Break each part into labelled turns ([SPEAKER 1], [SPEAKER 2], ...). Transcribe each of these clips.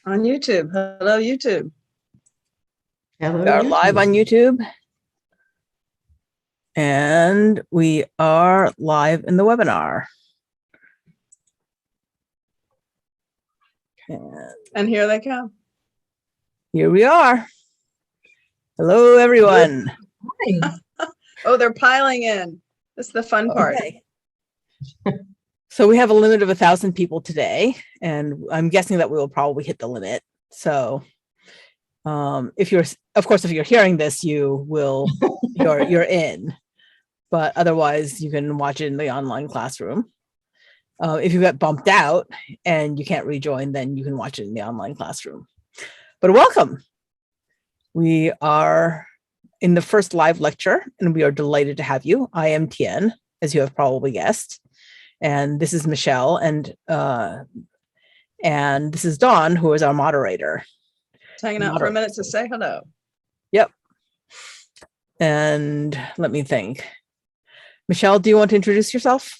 [SPEAKER 1] On YouTube. Hello, YouTube.
[SPEAKER 2] Hello,
[SPEAKER 3] We are
[SPEAKER 2] YouTube.
[SPEAKER 3] live on YouTube. And we are live in the webinar.
[SPEAKER 1] And here they come.
[SPEAKER 3] Here we are. Hello, everyone.
[SPEAKER 1] Oh, they're piling in. This is the fun part.
[SPEAKER 3] Okay. So we have a limit of 1,000 people today, and I'm guessing that we will probably hit the limit. So if you're hearing this, you're in, but otherwise you can watch it in the online classroom. If you get bumped out and you can't rejoin, then you can watch it in the online classroom. But welcome. We are in the first live lecture, and we are delighted to have you. I am Tien, as you have probably guessed, and this is Michelle, and this is Dawn, who is our moderator.
[SPEAKER 1] Hanging out for a minute to say hello.
[SPEAKER 3] Yep. And let me think. Michelle, do you want to introduce yourself?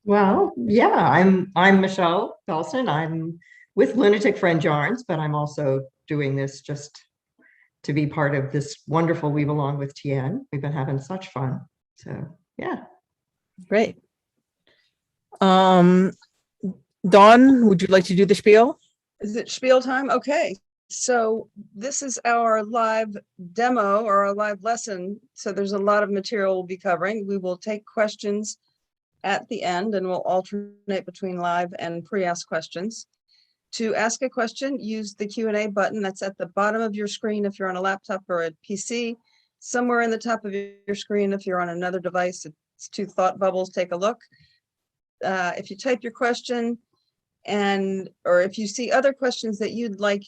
[SPEAKER 2] Well, yeah, I'm Michelle Felsen. I'm with Lunatic Friend Yarns, but I'm also doing this just to be part of this wonderful Weave Along with Tien. We've been having such fun. So yeah.
[SPEAKER 3] Great. Dawn, would you like to do the spiel?
[SPEAKER 1] Is it spiel time? Okay. So this is our live demo or our live lesson. So there's a lot of material we'll be covering. We will take questions at the end, and we'll alternate between live and pre-asked questions. To ask a question, use the Q&A button that's at the bottom of your screen if you're on a laptop or a PC. Somewhere in the top of your screen if you're on another device, it's two thought bubbles. Take a look. If you type your question, or if you see other questions that you'd like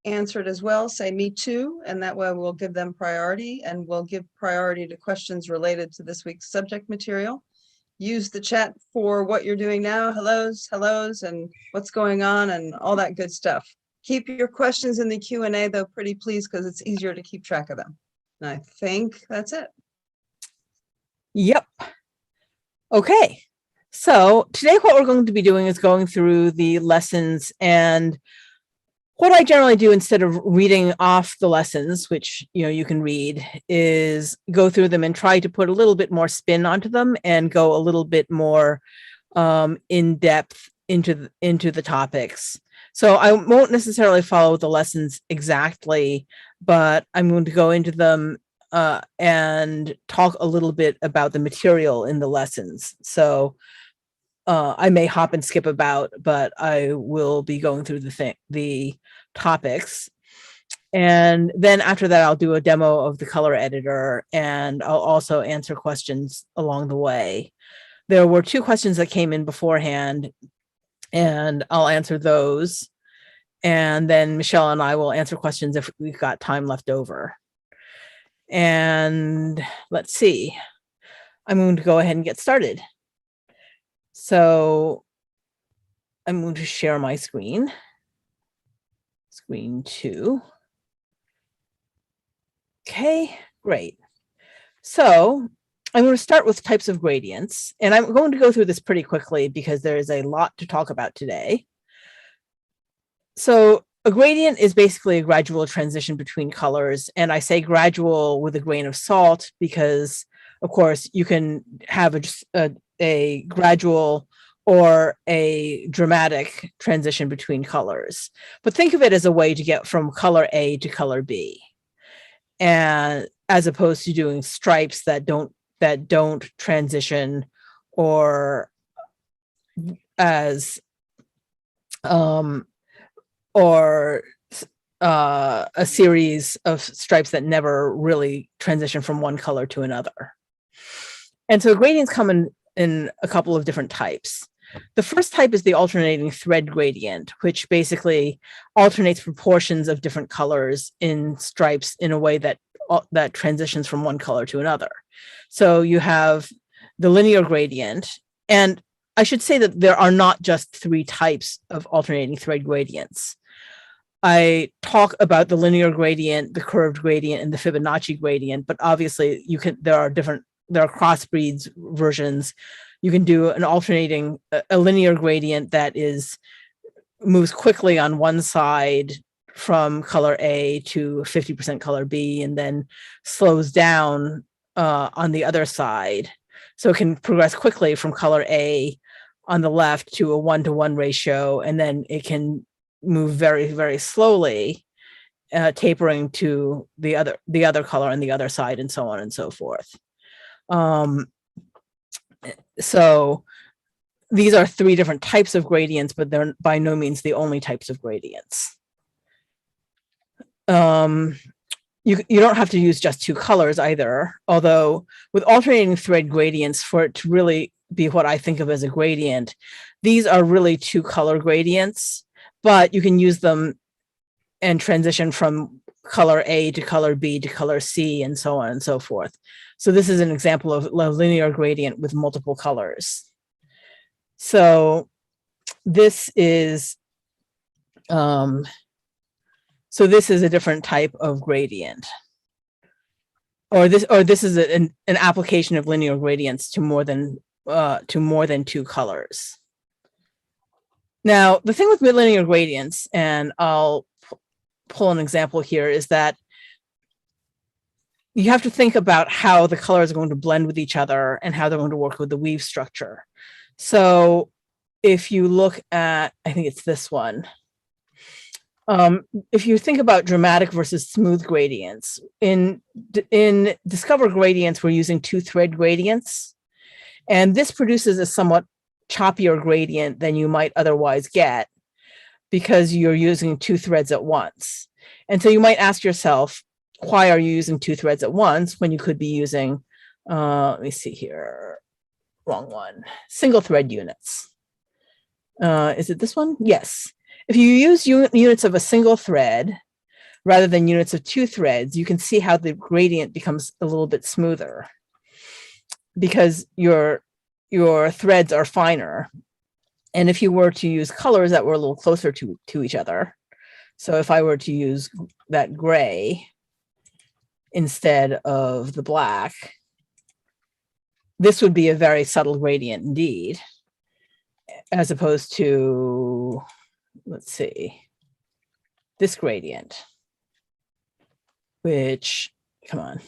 [SPEAKER 1] answered as well, say me too, and that way we'll give them priority, and we'll give priority to questions related to this week's subject material. Use the chat for what you're doing now, hellos, and what's going on and all that good stuff. Keep your questions in the Q&A though, pretty please, because it's easier to keep track of them. And I think that's it.
[SPEAKER 3] Yep. Okay. So today what we're going to be doing is going through the lessons, and what I generally do instead of reading off the lessons, which you can read, is go through them and try to put a little bit more spin onto them and go a little bit more in depth into the topics. So I won't necessarily follow the lessons exactly, but I'm going to go into them and talk a little bit about the material in the lessons. So I may hop and skip about, but I will be going through the topics. And then after that, I'll do a demo of the color editor, and I'll also answer questions along the way. There were 2 questions that came in beforehand, and I'll answer those. And then Michelle and I will answer questions if we've got time left over. And let's see. I'm going to go ahead and get started. So I'm going to share my screen 2. Okay, great. So I'm going to start with types of gradients, and I'm going to go through this pretty quickly because there is a lot to talk about today. So a gradient is basically a gradual transition between colors, and I say gradual with a grain of salt because, of course, you can have a gradual or a dramatic transition between colors. But think of it as a way to get from color A to color B, and as opposed to doing stripes that don't transition, or as a series of stripes that never really transition from one color to another. And so gradients come in a couple of different types. The first type is the alternating thread gradient, which basically alternates proportions of different colors in stripes in a way that transitions from one color to another. So you have the linear gradient, and I should say that there are not just 3 types of alternating thread gradients. I talk about the linear gradient, the curved gradient, and the Fibonacci gradient, but obviously there are crossbreeds versions. You can do a linear gradient that is moves quickly on one side from color A to 50% color B, and then slows down on the other side. So it can progress quickly from color A on the left to a 1-to-1 ratio, and then it can move very, very slowly, tapering to the other color on the other side, and so on and so forth. So these are three different types of gradients, but they're by no means the only types of gradients. You don't have to use just two colors either, although with alternating thread gradients, for it to really be what I think of as a gradient, these are really two color gradients, but you can use them and transition from color A to color B to color C, and so on and so forth. So this is an example of a linear gradient with multiple colors. So this is a different type of gradient, or this is an application of linear gradients to more than two colors. Now, the thing with linear gradients, and I'll pull an example here, is that you have to think about how the colors are going to blend with each other and how they're going to work with the weave structure. So if you look at, I think it's this one. If you think about dramatic versus smooth gradients, in Discover gradients, we're using two thread gradients, and this produces a somewhat choppier gradient than you might otherwise get because you're using two threads at once. And so you might ask yourself, why are you using two threads at once when you could be using, let me see here, wrong one, single thread units. Is it this one? Yes. If you use units of a single thread rather than units of two threads, you can see how the gradient becomes a little bit smoother because your threads are finer. And if you were to use colors that were a little closer to each other, so if I were to use that gray instead of the black, this would be a very subtle gradient indeed, as opposed to, let's see, this gradient, which, come on,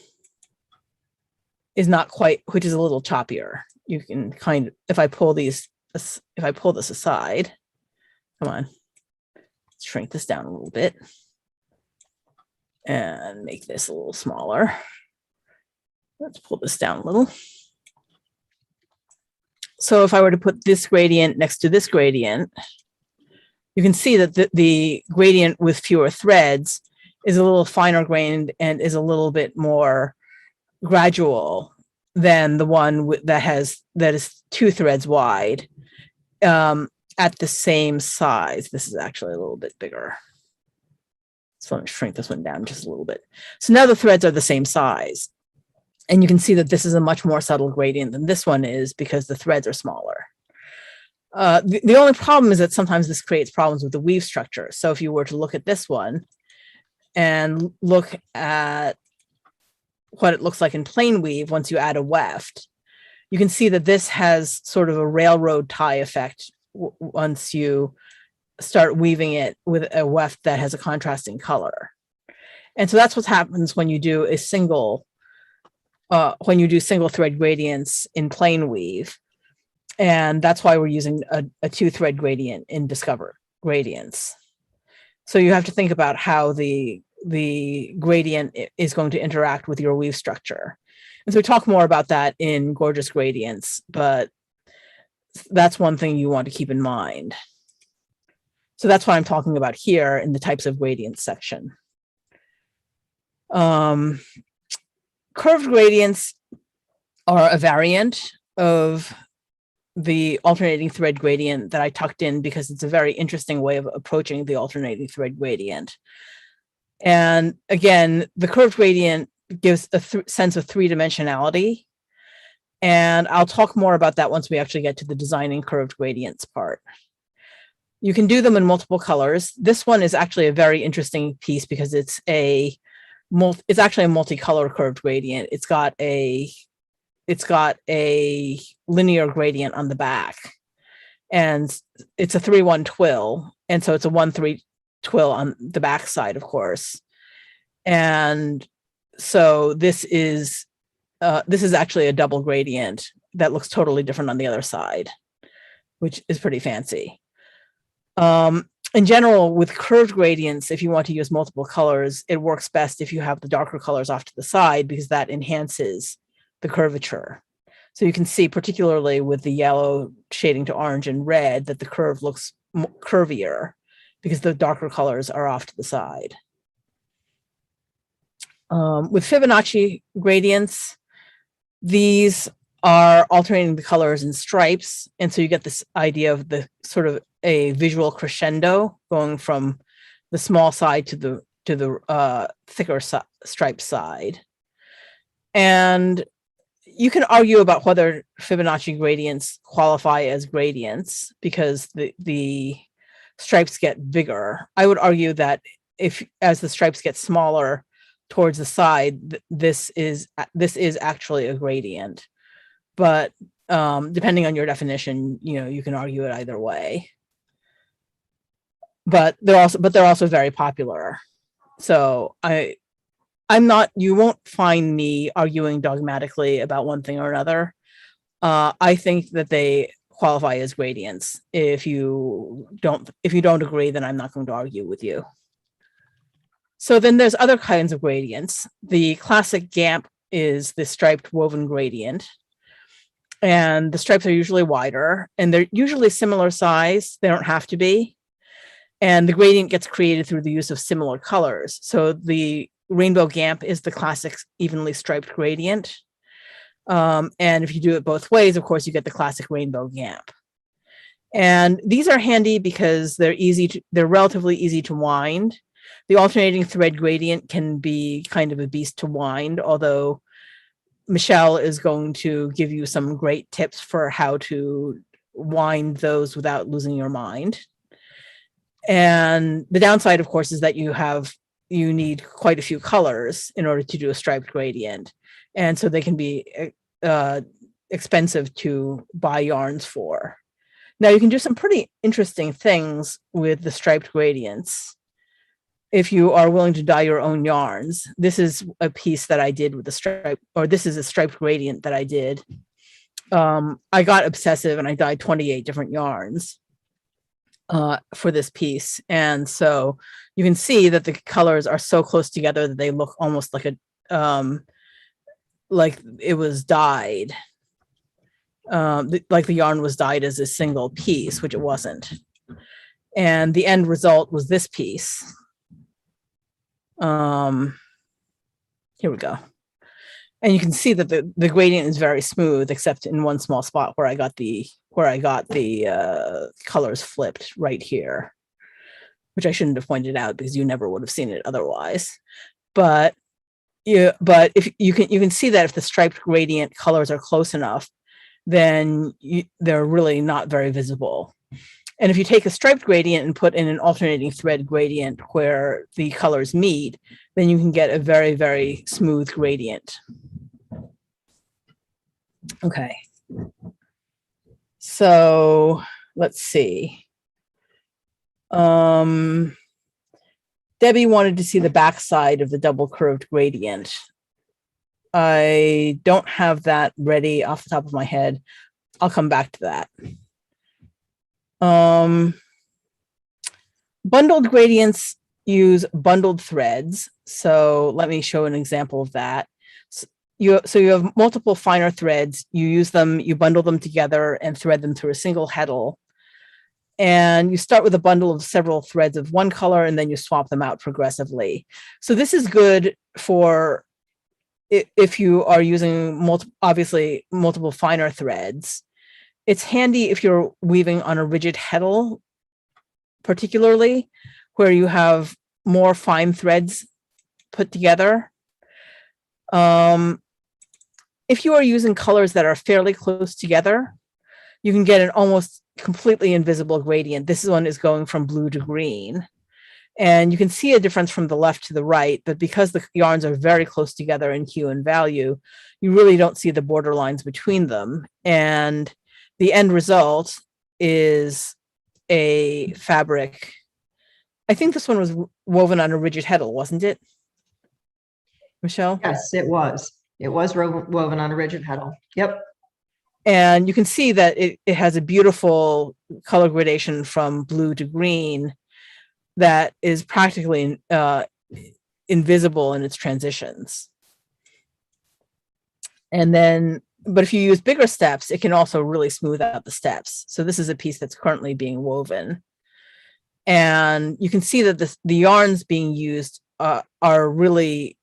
[SPEAKER 3] is not quite, which is a little choppier. You can kind of, if I pull this aside, come on, let's shrink this down a little bit and make this a little smaller. Let's pull this down a little. So if I were to put this gradient next to this gradient, you can see that the gradient with fewer threads is a little finer grained and is a little bit more gradual than the one that is two threads wide at the same size. This is actually a little bit bigger. So let me shrink this one down just a little bit. So now the threads are the same size. And you can see that this is a much more subtle gradient than this one is because the threads are smaller. The only problem is that sometimes this creates problems with the weave structure. So if you were to look at this one and look at what it looks like in plain weave once you add a weft, you can see that this has sort of a railroad tie effect once you start weaving it with a weft that has a contrasting color. And so that's what happens when you do a single thread gradients in plain weave. And that's why we're using a two thread gradient in Discover gradients. So you have to think about how the gradient is going to interact with your weave structure. And so we talk more about that in Gorgeous Gradients, but that's one thing you want to keep in mind. So that's what I'm talking about here in the types of gradients section. Curved gradients are a variant of the alternating thread gradient that I tucked in because it's a very interesting way of approaching the alternating thread gradient. And again, the curved gradient gives a sense of three-dimensionality. And I'll talk more about that once we actually get to the designing curved gradients part. You can do them in multiple colors. This one is actually a very interesting piece because it's actually a multicolor curved gradient. It's got a linear gradient on the back. and it's a 3-1 twill. And so it's a 1-3 twill on the back side, of course. And so this is actually a double gradient that looks totally different on the other side, which is pretty fancy. In general, with curved gradients, if you want to use multiple colors, it works best if you have the darker colors off to the side, because that enhances the curvature. So you can see, particularly with the yellow shading to orange and red, that the curve looks curvier because the darker colors are off to the side. With Fibonacci gradients, these are alternating the colors in stripes. And so you get this idea of the sort of a visual crescendo going from the small side to the thicker stripe side. And you can argue about whether Fibonacci gradients qualify as gradients because the stripes get bigger. I would argue that as the stripes get smaller towards the side, this is actually a gradient. But depending on your definition, you can argue it either way. But they're also very popular. So you won't find me arguing dogmatically about one thing or another. I think that they qualify as gradients. If you don't agree, then I'm not going to argue with you. So then there's other kinds of gradients. The classic GAMP is the striped woven gradient. And the stripes are usually wider, and they're usually similar size. They don't have to be. And the gradient gets created through the use of similar colors. So the rainbow GAMP is the classic evenly striped gradient. And if you do it both ways, of course, you get the classic rainbow GAMP. And these are handy because they're relatively easy to wind. The alternating thread gradient can be kind of a beast to wind, although Michelle is going to give you some great tips for how to wind those without losing your mind. And the downside, of course, is that you need quite a few colors in order to do a striped gradient. And so they can be expensive to buy yarns for. Now you can do some pretty interesting things with the striped gradients if you are willing to dye your own yarns. This is a piece that I did with the stripe, or this is a striped gradient that I did. I got obsessive and I dyed 28 different yarns for this piece. And so you can see that the colors are so close together that they look almost like like it was dyed. Like the yarn was dyed as a single piece, which it wasn't. And the end result was this piece. Here we go. And you can see that the gradient is very smooth, except in one small spot where I got the colors flipped right here, which I shouldn't have pointed out because you never would have seen it otherwise. But if you can see that if the striped gradient colors are close enough, then they're really not very visible. And if you take a striped gradient and put in an alternating thread gradient where the colors meet, then you can get a very, very smooth gradient. Okay. So let's see. Debbie wanted to see the backside of the double curved gradient. I don't have that ready off the top of my head. I'll come back to that. Bundled gradients use bundled threads. So let me show an example of that. So you have multiple finer threads. You use them, you bundle them together and thread them through a single heddle. And you start with a bundle of several threads of one color, and then you swap them out progressively. So this is good for if you are using multiple finer threads. It's handy if you're weaving on a rigid heddle, particularly where you have more fine threads put together. If you are using colors that are fairly close together, you can get an almost completely invisible gradient. This one is going from blue to green. And you can see a difference from the left to the right, but because the yarns are very close together in hue and value, you really don't see the border lines between them. And the end result is a fabric. I think this one was woven on a rigid heddle, wasn't it, Michelle?
[SPEAKER 2] Yes, it was. It was woven on a rigid heddle. Yep.
[SPEAKER 3] And you can see that it has a beautiful color gradation from blue to green that is practically invisible in its transitions. And then, but if you use bigger steps, it can also really smooth out the steps. So this is a piece that's currently being woven. And you can see that the yarns being used are really,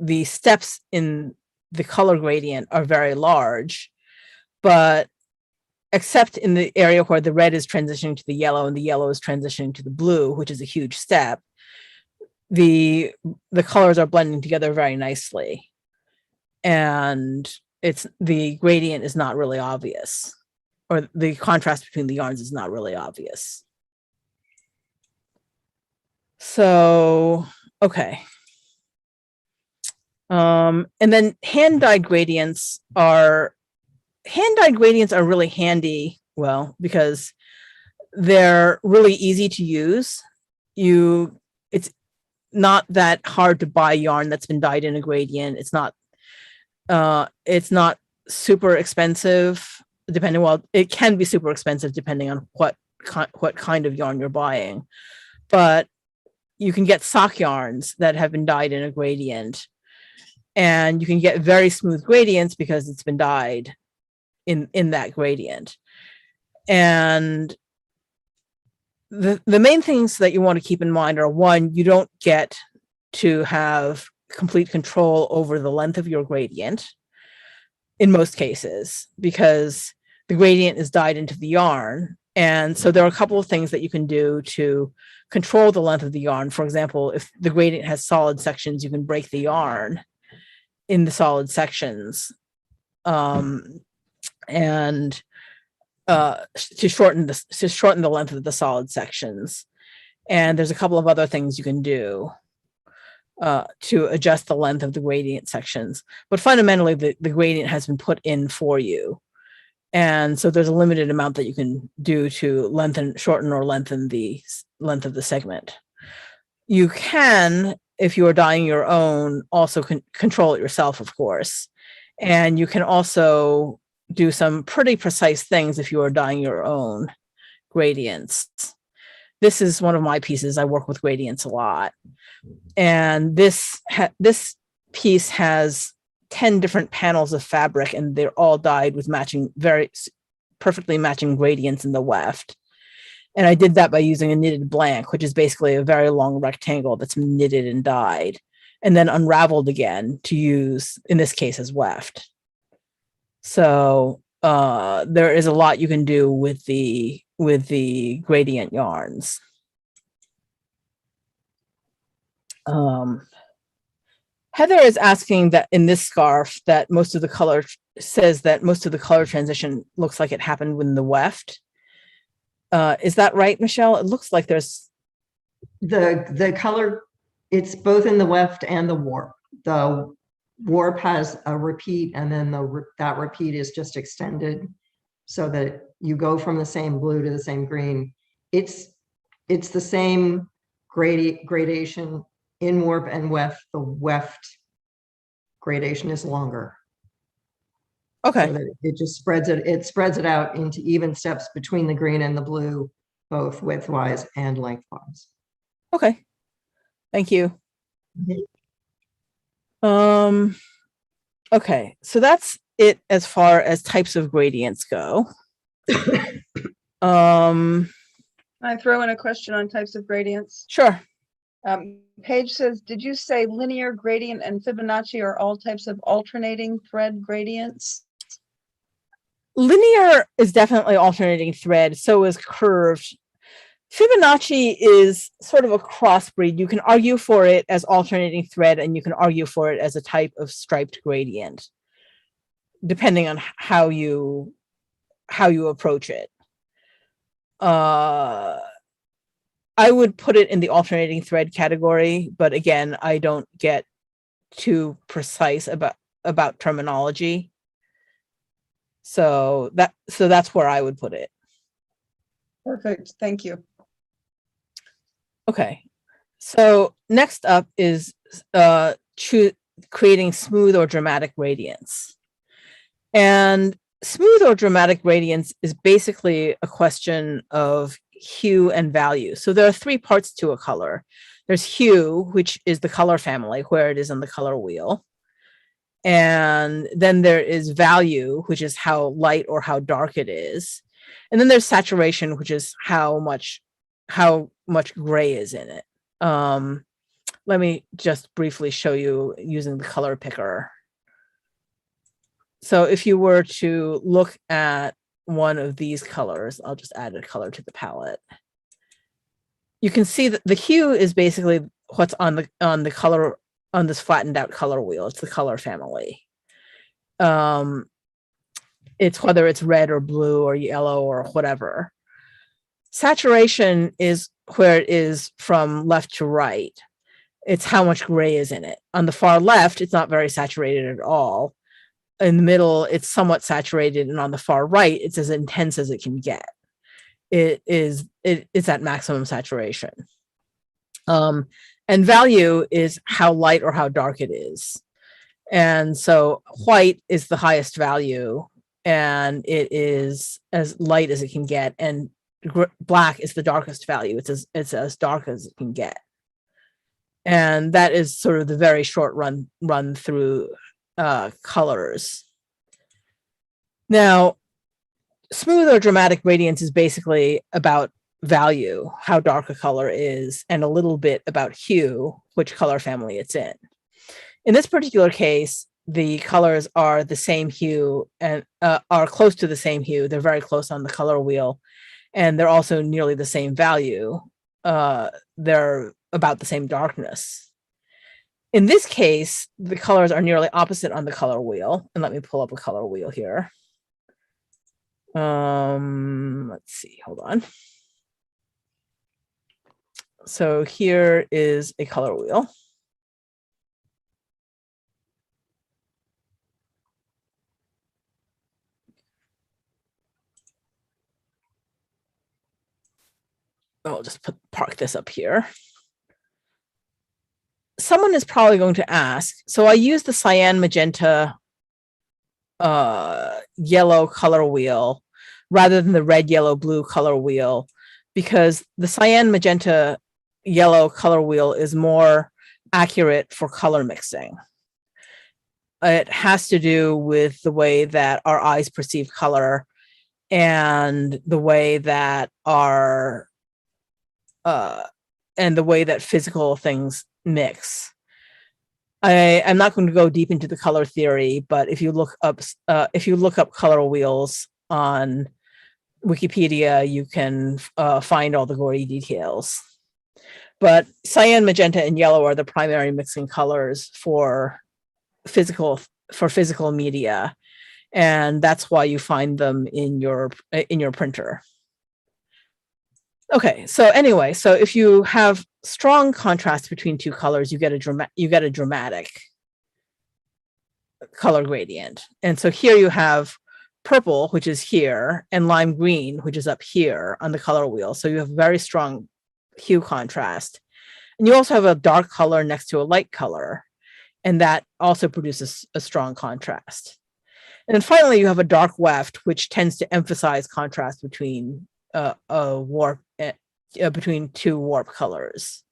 [SPEAKER 3] the steps in the color gradient are very large, but except in the area where the red is transitioning to the yellow and the yellow is transitioning to the blue, which is a huge step, the colors are blending together very nicely. And the gradient is not really obvious, or the contrast between the yarns is not really obvious. So, okay. And then hand-dyed gradients are really handy, well, because they're really easy to use. It's not that hard to buy yarn that's been dyed in a gradient. It's not super expensive, it can be super expensive depending on what kind of yarn you're buying. But you can get sock yarns that have been dyed in a gradient, and you can get very smooth gradients because it's been dyed in that gradient. And the main things that you want to keep in mind are, one, you don't get to have complete control over the length of your gradient in most cases, because the gradient is dyed into the yarn. And so there are a couple of things that you can do to control the length of the yarn. For example, if the gradient has solid sections, you can break the yarn in the solid sections, and to shorten the length of the solid sections. And there's a couple of other things you can do to adjust the length of the gradient sections. But fundamentally, the gradient has been put in for you. And so there's a limited amount that you can do to shorten or lengthen the length of the segment. You can, if you are dyeing your own, also control it yourself, of course. And you can also do some pretty precise things if you are dyeing your own gradients. This is one of my pieces. I work with gradients a lot. And this piece has 10 different panels of fabric, and they're all dyed with very perfectly matching gradients in the weft. And I did that by using a knitted blank, which is basically a very long rectangle that's knitted and dyed, and then unraveled again to use, in this case, as weft. So there is a lot you can do with the gradient yarns. Heather is asking that in this scarf that most of the color transition looks like it happened within the weft. Is that right, Michelle? It looks like there's
[SPEAKER 2] the color, it's both in the weft and the warp. The warp has a repeat, and then that repeat is just extended so that you go from the same blue to the same green. It's the same gradation in warp and weft. The weft gradation is longer.
[SPEAKER 3] okay.
[SPEAKER 2] So that it just spreads it out into even steps between the green and the blue, both widthwise and lengthwise.
[SPEAKER 3] Okay. Thank you.
[SPEAKER 2] Mhm.
[SPEAKER 3] Okay, so that's it as far as types of gradients go.
[SPEAKER 1] Can I throw in a question on types of gradients?
[SPEAKER 3] Sure.
[SPEAKER 1] Paige says, did you say linear gradient and Fibonacci are all types of alternating thread gradients?
[SPEAKER 3] Linear is definitely alternating thread, so is curved. Fibonacci is sort of a crossbreed. You can argue for it as alternating thread, and you can argue for it as a type of striped gradient, depending on how you approach it. I would put it in the alternating thread category, but again, I don't get too precise about terminology. So that's where I would put it.
[SPEAKER 1] Perfect. Thank you.
[SPEAKER 3] Okay, so next up is creating smooth or dramatic gradients. And smooth or dramatic gradients is basically a question of hue and value. So there are three parts to a color. There's hue, which is the color family, where it is on the color wheel. And then there is value, which is how light or how dark it is. And then there's saturation, which is how much gray is in it. Let me just briefly show you using the color picker. So if you were to look at one of these colors, I'll just add a color to the palette. You can see that the hue is basically what's on the color on this flattened out color wheel. It's the color family. It's whether it's red or blue or yellow or whatever. Saturation is where it is from left to right. It's how much gray is in it. On the far left, it's not very saturated at all. In the middle, it's somewhat saturated, and on the far right, it's as intense as it can get. It's at maximum saturation. And value is how light or how dark it is. And so white is the highest value, and it is as light as it can get, and black is the darkest value. It's as dark as it can get. And that is sort of the very short run through colors. Now, smooth or dramatic gradients is basically about value, how dark a color is, and a little bit about hue, which color family it's in. In this particular case, the colors are the same hue and are close to the same hue. They're very close on the color wheel, and they're also nearly the same value. They're about the same darkness. In this case, the colors are nearly opposite on the color wheel. And let me pull up a color wheel here. Let's see, hold on. So here is a color wheel. I'll just park this up here. Someone is probably going to ask, so I use the cyan, magenta, yellow color wheel rather than the red, yellow, blue color wheel, because the cyan, magenta, yellow color wheel is more accurate for color mixing. It has to do with the way that our eyes perceive color and the way that physical things mix. I'm not going to go deep into the color theory, but if you look up color wheels on Wikipedia, you can find all the gory details. But cyan, magenta, and yellow are the primary mixing colors for physical media, and that's why you find them in your printer. Okay, so anyway, so if you have strong contrast between two colors, you get a dramatic color gradient. And so here you have purple, which is here, and lime green, which is up here on the color wheel. So you have very strong hue contrast. And you also have a dark color next to a light color, and that also produces a strong contrast. And then finally, you have a dark weft, which tends to emphasize contrast between between two warp colors.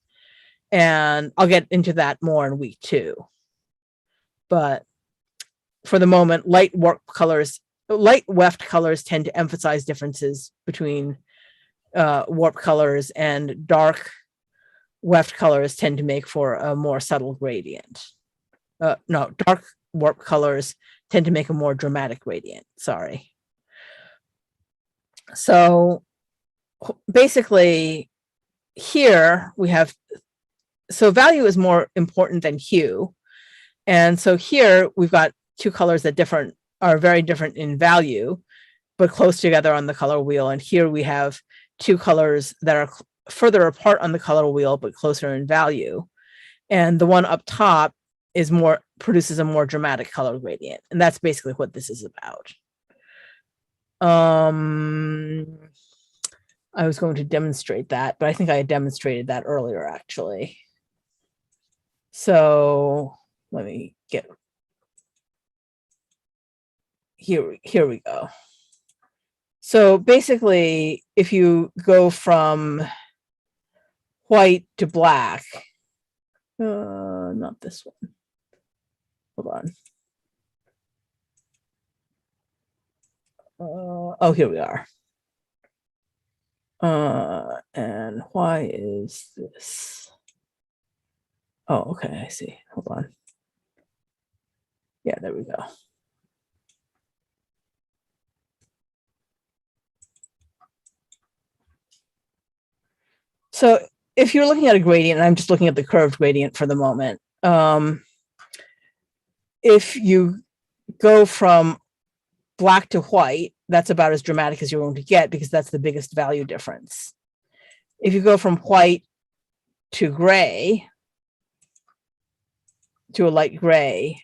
[SPEAKER 3] And I'll get into that more in week 2. But for the moment, light weft colors tend to emphasize differences between warp colors, and dark weft colors tend to make for a more subtle gradient. Dark warp colors tend to make a more dramatic gradient. Sorry. So basically here we have, so value is more important than hue. And so here we've got two colors that are very different in value, but close together on the color wheel. And here we have two colors that are further apart on the color wheel, but closer in value. And the one up top produces a more dramatic color gradient. And that's basically what this is about. I was going to demonstrate that, but I think I had demonstrated that earlier, actually. So let me get here. Here we go. So basically, if you go from white to black, not this one. Hold on. Oh, here we are. And why is this? Oh, okay, I see. Hold on. Yeah, there we go. So if you're looking at a gradient, and I'm just looking at the curved gradient for the moment, if you go from black to white, that's about as dramatic as you're going to get because that's the biggest value difference. If you go from white to gray, to a light gray,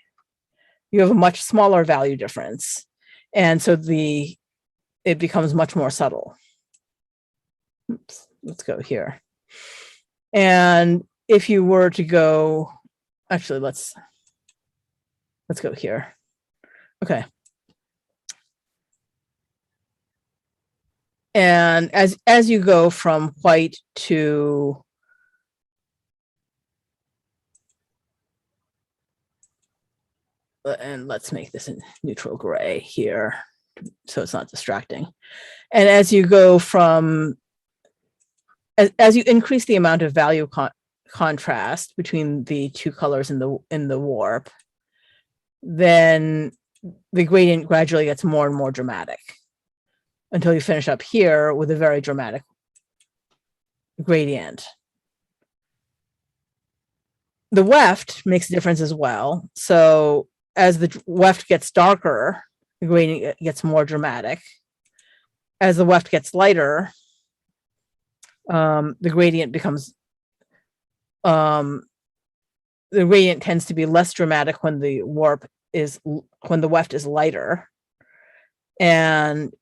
[SPEAKER 3] you have a much smaller value difference. And so it becomes much more subtle. Oops, let's go here. And if you were to go, actually, let's go here. Okay. And as you go from white to and let's make this a neutral gray here so it's not distracting. And as you go from as you increase the amount of value contrast between the two colors in the warp, then the gradient gradually gets more and more dramatic until you finish up here with a very dramatic gradient. The weft makes a difference as well. So as the weft gets darker, the gradient gets more dramatic. As the weft gets lighter, the gradient becomes, the gradient tends to be less dramatic when the weft is lighter. And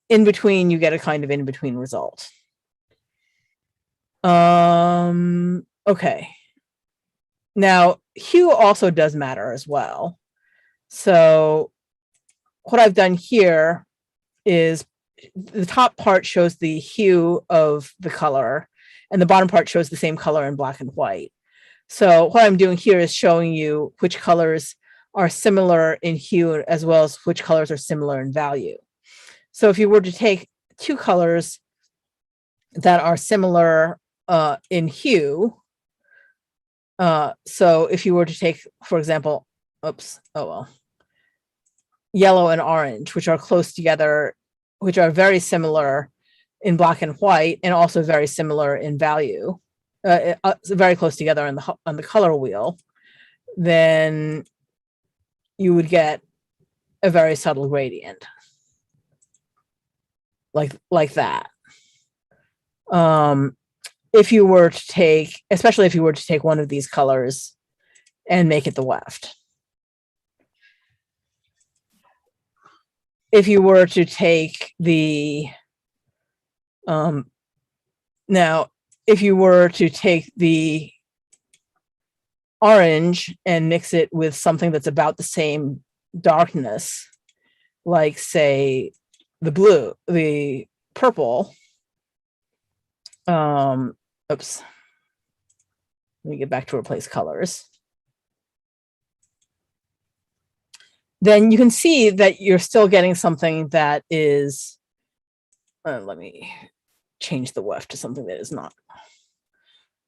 [SPEAKER 3] in between, you get a kind of in between result. Okay. Now, hue also does matter as well. So what I've done here is the top part shows the hue of the color, and the bottom part shows the same color in black and white. So what I'm doing here is showing you which colors are similar in hue as well as which colors are similar in value. So if you were to take two colors that are similar in hue, so if you were to take, for example, yellow and orange, which are close together, which are very similar in black and white, and also very similar in value, very close together on the color wheel, then you would get a very subtle gradient, like that. If you were to take, especially if you were to take one of these colors and make it the weft. If you were to take the, now, if you were to take the orange and mix it with something that's about the same darkness, like say the purple, oops, let me get back to replace colors. Then you can see that you're still getting something that is, let me change the weft to something that is not.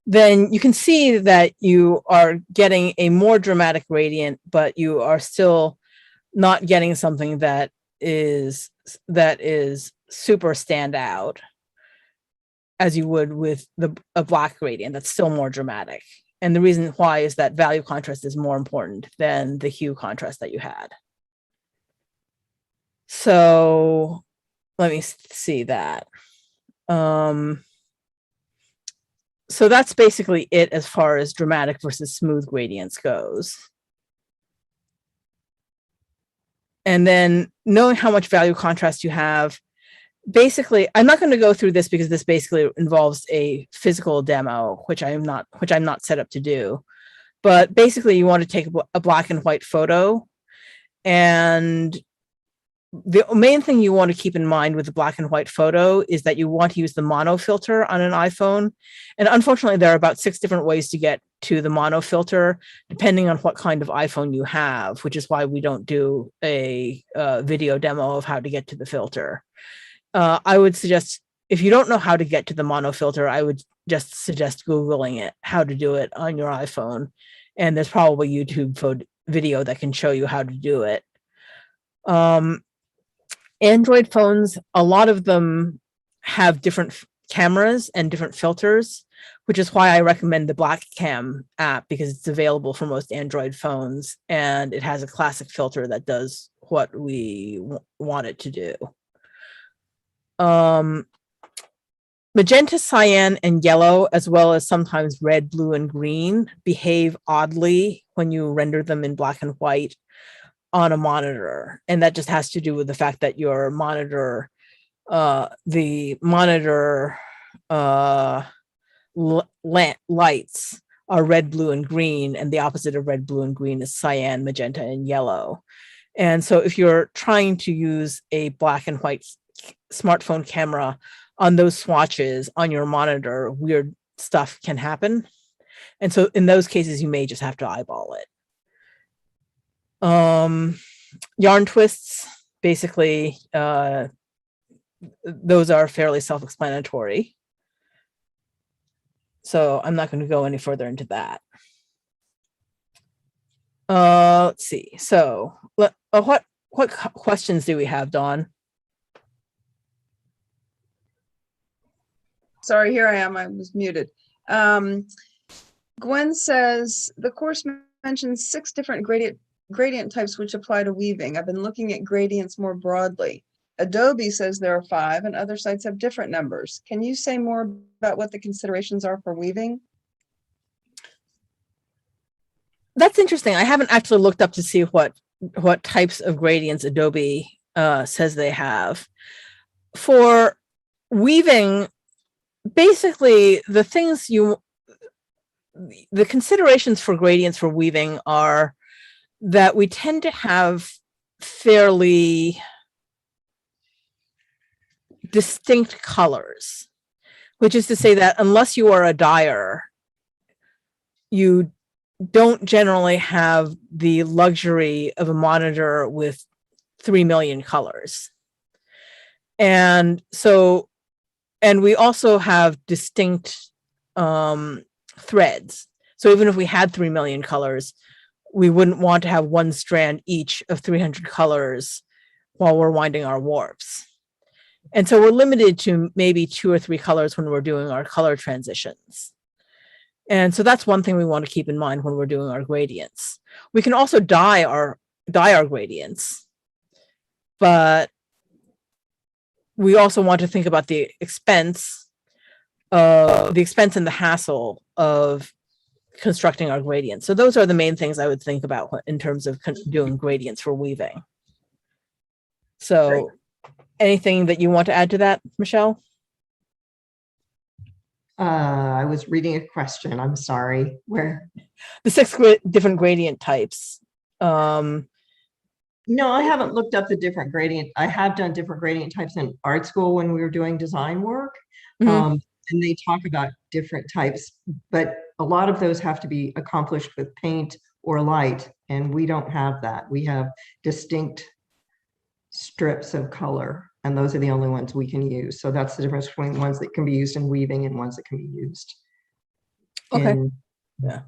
[SPEAKER 3] Then you can see that you are getting a more dramatic gradient, but you are still not getting something that is super standout as you would with a black gradient that's still more dramatic. And the reason why is that value contrast is more important than the hue contrast that you had. So let me see that. So that's basically it as far as dramatic versus smooth gradients goes. And then knowing how much value contrast you have basically, I'm not going to go through this because this basically involves a physical demo, which I'm not set up to do. But basically, you want to take a black and white photo, and the main thing you want to keep in mind with the black and white photo is that you want to use the mono filter on an iPhone. And unfortunately, there are about 6 different ways to get to the mono filter, depending on what kind of iPhone you have, which is why we don't do a video demo of how to get to the filter. I would suggest, if you don't know how to get to the mono filter, I would just suggest Googling it, how to do it on your iPhone. And there's probably YouTube video that can show you how to do it. Android phones, a lot of them have different cameras and different filters, which is why I recommend the Black Cam app, because it's available for most Android phones and it has a classic filter that does what we want it to do. Magenta, cyan, and yellow, as well as sometimes red, blue, and green, behave oddly when you render them in black and white on a monitor. And that just has to do with the fact that your monitor, the monitor lights are red, blue, and green, and the opposite of red, blue, and green is cyan, magenta, and yellow. And so if you're trying to use a black and white smartphone camera on those swatches on your monitor, weird stuff can happen. And so in those cases, you may just have to eyeball it. Yarn twists, basically, those are fairly self-explanatory. So I'm not going to go any further into that. Let's see. So what questions do we have, Dawn?
[SPEAKER 1] Sorry, here I am. I was muted. Gwen says the course mentions 6 different gradient types which apply to weaving. I've been looking at gradients more broadly. Adobe says there are 5 and other sites have different numbers. Can you say more about what the considerations are for weaving?
[SPEAKER 3] That's interesting. I haven't actually looked up to see what types of gradients Adobe says they have. For weaving, basically the considerations for gradients for weaving are that we tend to have fairly distinct colors, which is to say that unless you are a dyer, you don't generally have the luxury of a monitor with 3 million colors. And so, and we also have distinct threads. So even if we had 3 million colors, we wouldn't want to have one strand each of 300 colors while we're winding our warps. And so we're limited to maybe 2 or 3 colors when we're doing our color transitions. And so that's one thing we want to keep in mind when we're doing our gradients. We can also dye our gradients, but we also want to think about the expense and the hassle of constructing our gradients. So those are the main things I would think about in terms of doing gradients for weaving. So anything that you want to add to that, Michelle?
[SPEAKER 2] I was reading a question. I'm sorry. Where?
[SPEAKER 3] The 6 different gradient types.
[SPEAKER 2] No, I haven't looked up the different gradient. I have done different gradient types in art school when we were doing design work. And they talk about different types, but a lot of those have to be accomplished with paint or light, and we don't have that. We have distinct strips of color, and those are the only ones we can use. So that's the difference between ones that can be used in weaving and ones that can be used.
[SPEAKER 3] Okay. Yeah.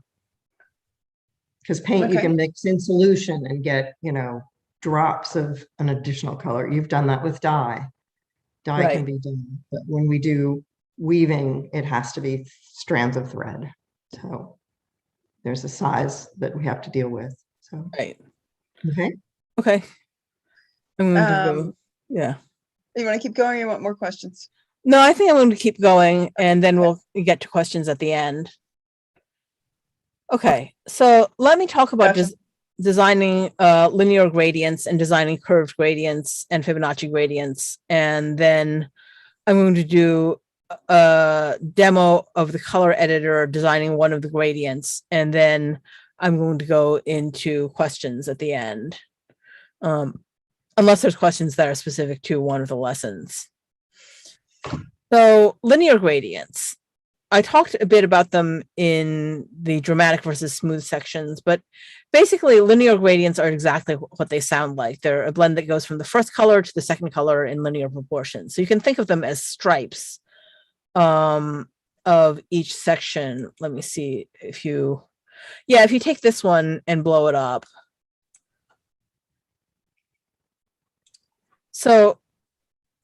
[SPEAKER 2] Because paint, you can mix in solution and get, drops of an additional color. You've done that with dye. Dye can be done, but when we do weaving, it has to be strands of thread. So there's a size that we have to deal with. So
[SPEAKER 3] Okay. I'm going to go. Yeah.
[SPEAKER 1] You want to keep going or you want more questions?
[SPEAKER 3] No, I think I'm going to keep going, and then we'll get to questions at the end. Okay, so let me talk about designing linear gradients and designing curved gradients and Fibonacci gradients. And then I'm going to do a demo of the color editor designing one of the gradients. And then I'm going to go into questions at the end. Unless there's questions that are specific to one of the lessons. So linear gradients. I talked a bit about them in the dramatic versus smooth sections, but basically linear gradients are exactly what they sound like. They're a blend that goes from the first color to the second color in linear proportion. So you can think of them as stripes of each section. Let me see if you take this one and blow it up. So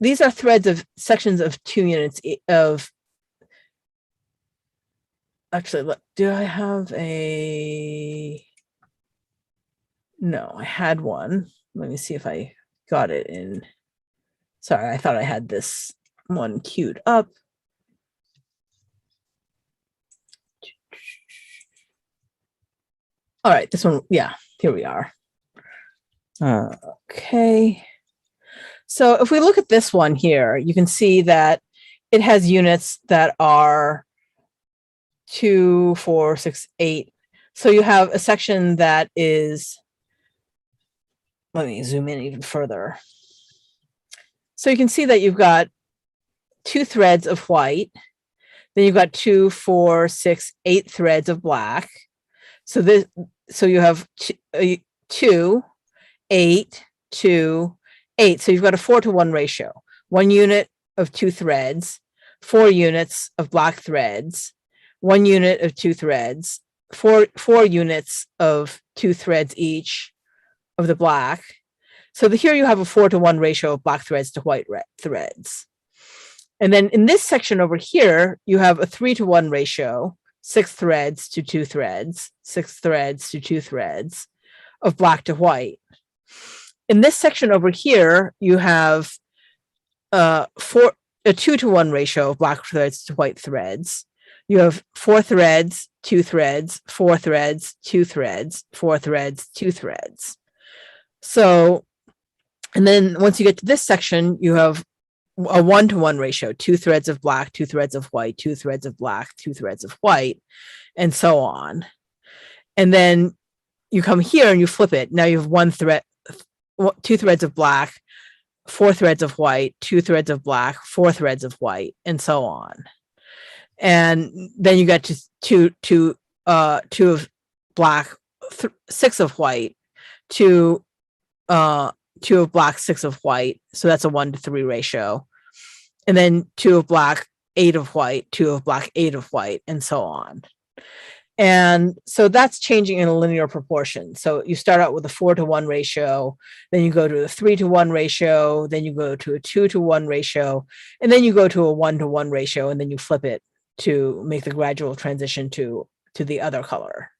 [SPEAKER 3] these are threads of sections of 2 units of, actually, do I have a, no, I had one. Let me see if I got it in. Sorry, I thought I had this one queued up. All right, this one, yeah, here we are. Okay. So if we look at this one here, you can see that it has units that are 2, 4, 6, 8. So you have a section that is, let me zoom in even further. So you can see that you've got 2 threads of white, then you've got 2, 4, 6, 8 threads of black. So you have 2, 8, 2, 8. So you've got a 4-to-1 ratio. 1 unit of 2 threads, 4 units of black threads, 1 unit of 2 threads, 4 units of 2 threads each of the black. So here you have a 4-to-1 ratio of black threads to white threads. And then in this section over here, you have a 3-to-1 ratio, 6 threads to 2 threads, 6 threads to 2 threads of black to white. In this section over here, you have a 2-to-1 ratio of black threads to white threads. You have 4 threads, 2 threads, 4 threads, 2 threads, 4 threads, 2 threads. So, and then once you get to this section, you have a 1-to-1 ratio, 2 threads of black, 2 threads of white, 2 threads of black, 2 threads of white, and so on. And then you come here and you flip it. Now you have 1 thread, 2 threads of black, 4 threads of white, 2 threads of black, 4 threads of white, and so on. And then you get to 2 of black, 6 of white, 2 of black, 6 of white. So that's a 1-to-3 ratio. And then 2 of black, 8 of white, 2 of black, 8 of white, and so on. And so that's changing in a linear proportion. So you start out with a 4-to-1 ratio, then you go to a 3-to-1 ratio, then you go to a 2-to-1 ratio, and then you go to a 1-to-1 ratio, and then you flip it to make the gradual transition to the other color.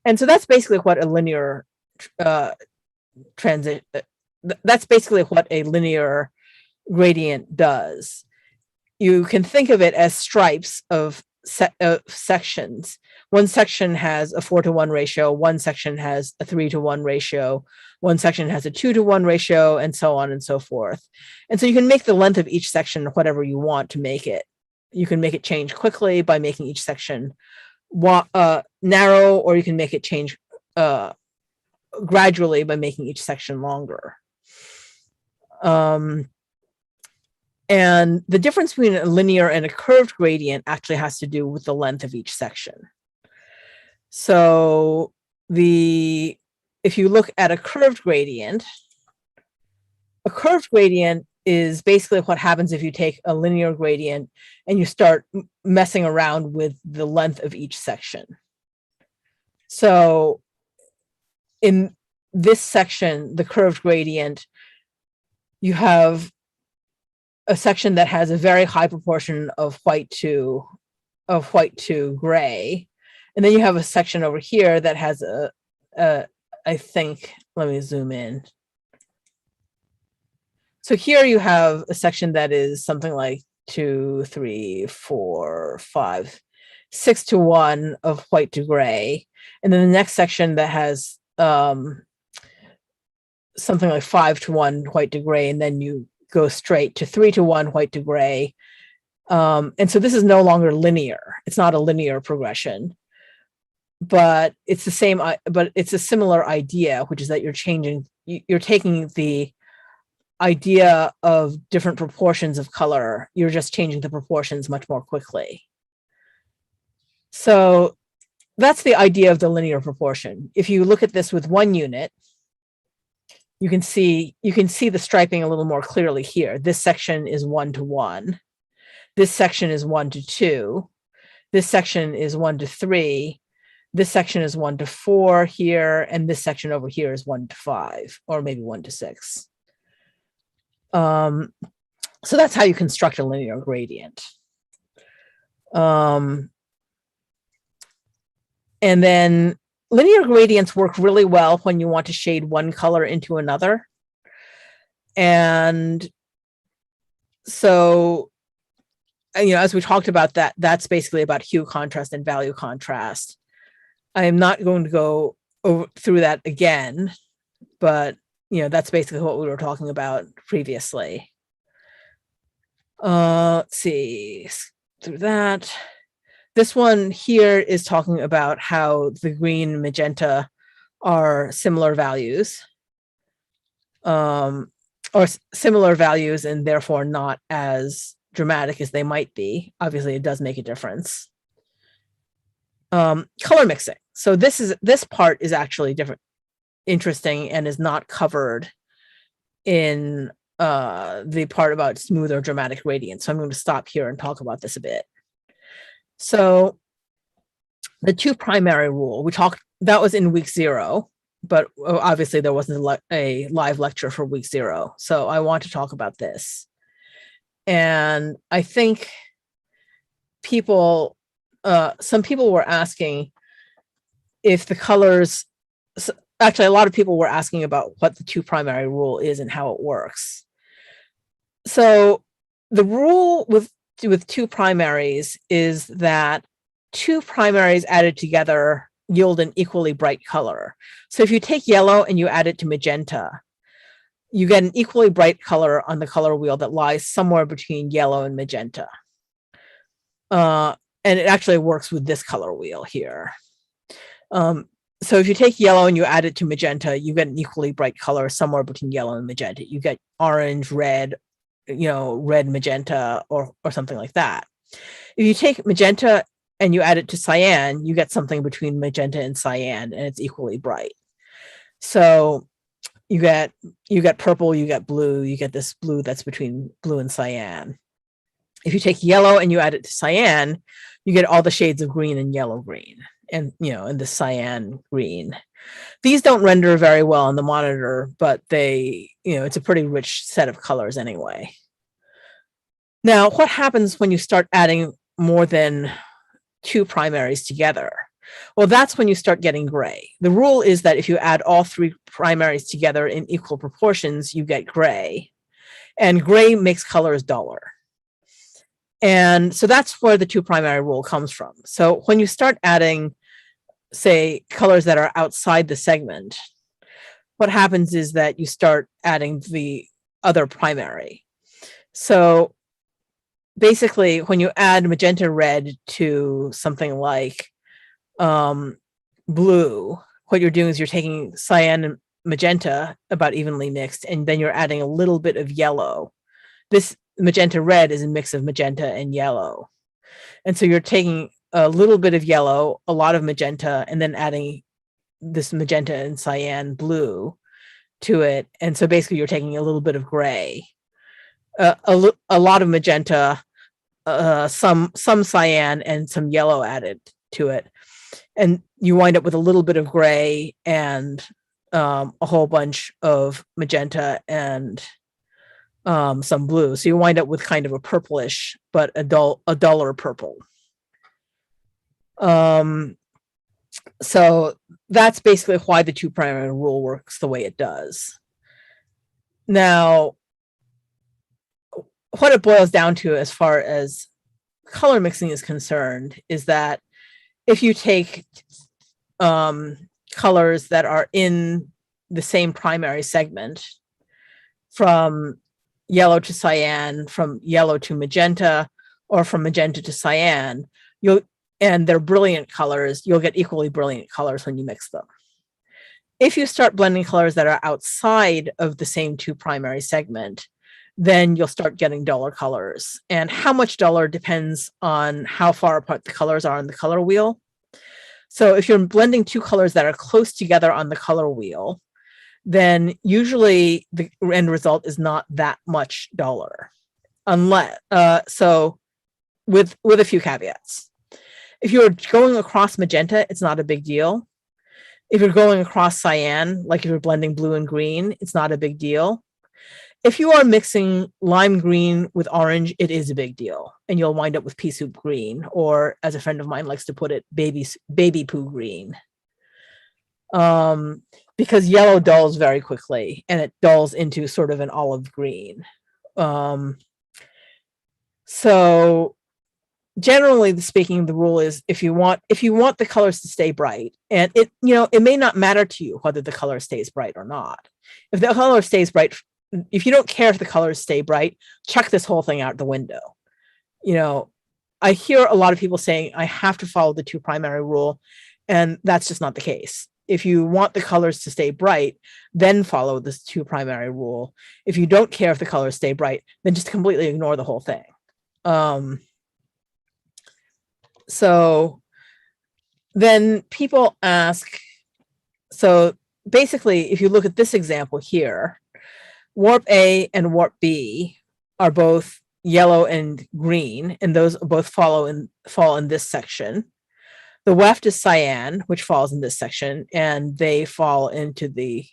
[SPEAKER 3] And so that's basically what a linear that's basically what a linear gradient does. You can think of it as stripes of sections. One section has a 4-to-1 ratio, one section has a 3-to-1 ratio, one section has a 2-to-1 ratio, and so on and so forth. And so you can make the length of each section whatever you want to make it. You can make it change quickly by making each section narrow, or you can make it change gradually by making each section longer. And the difference between a linear and a curved gradient actually has to do with the length of each section. So if you look at a curved gradient is basically what happens if you take a linear gradient and you start messing around with the length of each section. So in this section, the curved gradient, you have a section that has a very high proportion of white to gray. And then you have a section over here that has I think, let me zoom in. So here you have a section that is something like 2, 3, 4, 5, 6-to-1 of white to gray. And then the next section that has something like 5:1 white to gray, and then you go straight to 3:1 white to gray. And so this is no longer linear. It's not a linear progression, but it's the same, but it's a similar idea, which is that you're taking the idea of different proportions of color. You're just changing the proportions much more quickly. So that's the idea of the linear proportion. If you look at this with 1 unit, you can see the striping a little more clearly here. This section is 1:1. This section is 1:2. This section is 1:3. This section is 1:4 here, and this section over here is 1:5, or maybe 1:6. So that's how you construct a linear gradient. And then linear gradients work really well when you want to shade one color into another. And so, as we talked about that's basically about hue contrast and value contrast. I am not going to go through that again, but that's basically what we were talking about previously. Let's see, through that. This one here is talking about how the green and magenta are similar values, or similar values, and therefore not as dramatic as they might be. Obviously, it does make a difference. Color mixing. So this part is actually interesting, and is not covered in the part about smooth or dramatic gradients. So I'm going to stop here and talk about this a bit. So the 2 primary rule, that was in week 0, but obviously there wasn't a live lecture for week 0. So I want to talk about this. And I think some people were asking if the colors, actually a lot of people were asking about what the 2 primary rule is and how it works. So the rule with 2 primaries is that 2 primaries added together yield an equally bright color. So if you take yellow and you add it to magenta, you get an equally bright color on the color wheel that lies somewhere between yellow and magenta. And it actually works with this color wheel here. So if you take yellow and you add it to magenta, you get an equally bright color somewhere between yellow and magenta. You get orange, red, red, magenta, or something like that. If you take magenta and you add it to cyan, you get something between magenta and cyan, and it's equally bright. So you get purple, you get blue, you get this blue that's between blue and cyan. If you take yellow and you add it to cyan, you get all the shades of green and yellow green, and and the cyan green. These don't render very well on the monitor, but they, it's a pretty rich set of colors anyway. Now, what happens when you start adding more than 2 primaries together? Well, that's when you start getting gray. The rule is that if you add all 3 primaries together in equal proportions, you get gray, and gray makes colors duller. And so that's where the 2 primary rule comes from. So when you start adding, say, colors that are outside the segment, what happens is that you start adding the other primary. So basically, when you add magenta red to something like blue, what you're doing is you're taking cyan and magenta about evenly mixed, and then you're adding a little bit of yellow. This magenta red is a mix of magenta and yellow. And so you're taking a little bit of yellow, a lot of magenta, and then adding this magenta and cyan blue to it. And so basically you're taking a little bit of gray, a lot of magenta, some cyan, and some yellow added to it. And you wind up with a little bit of gray and a whole bunch of magenta and some blue. So you wind up with kind of a purplish, but a duller purple. So that's basically why the 2 primary rule works the way it does. Now, what it boils down to as far as color mixing is concerned is that if you take colors that are in the same primary segment, from yellow to cyan, from yellow to magenta, or from magenta to cyan, and they're brilliant colors, you'll get equally brilliant colors when you mix them. If you start blending colors that are outside of the same two primary segment, then you'll start getting duller colors. And how much duller depends on how far apart the colors are on the color wheel. So if you're blending two colors that are close together on the color wheel, then usually the end result is not that much duller, unless so with a few caveats. If you're going across magenta, it's not a big deal. If you're going across cyan, like if you're blending blue and green, it's not a big deal. If you are mixing lime green with orange, it is a big deal, and you'll wind up with pea soup green, or as a friend of mine likes to put it, baby poo green. Because yellow dulls very quickly, and it dulls into sort of an olive green. So generally speaking, the rule is if you want the colors to stay bright, and it may not matter to you whether the color stays bright or not. If the color stays bright, if you don't care if the colors stay bright, chuck this whole thing out the window. I hear a lot of people saying I have to follow the two primary rule, and that's just not the case. If you want the colors to stay bright, then follow this two primary rule. If you don't care if the colors stay bright, then just completely ignore the whole thing. So then people ask, so basically, if you look at this example here, warp A and warp B are both yellow and green, and those both fall in this section. The weft is cyan, which falls in this section, and they fall into the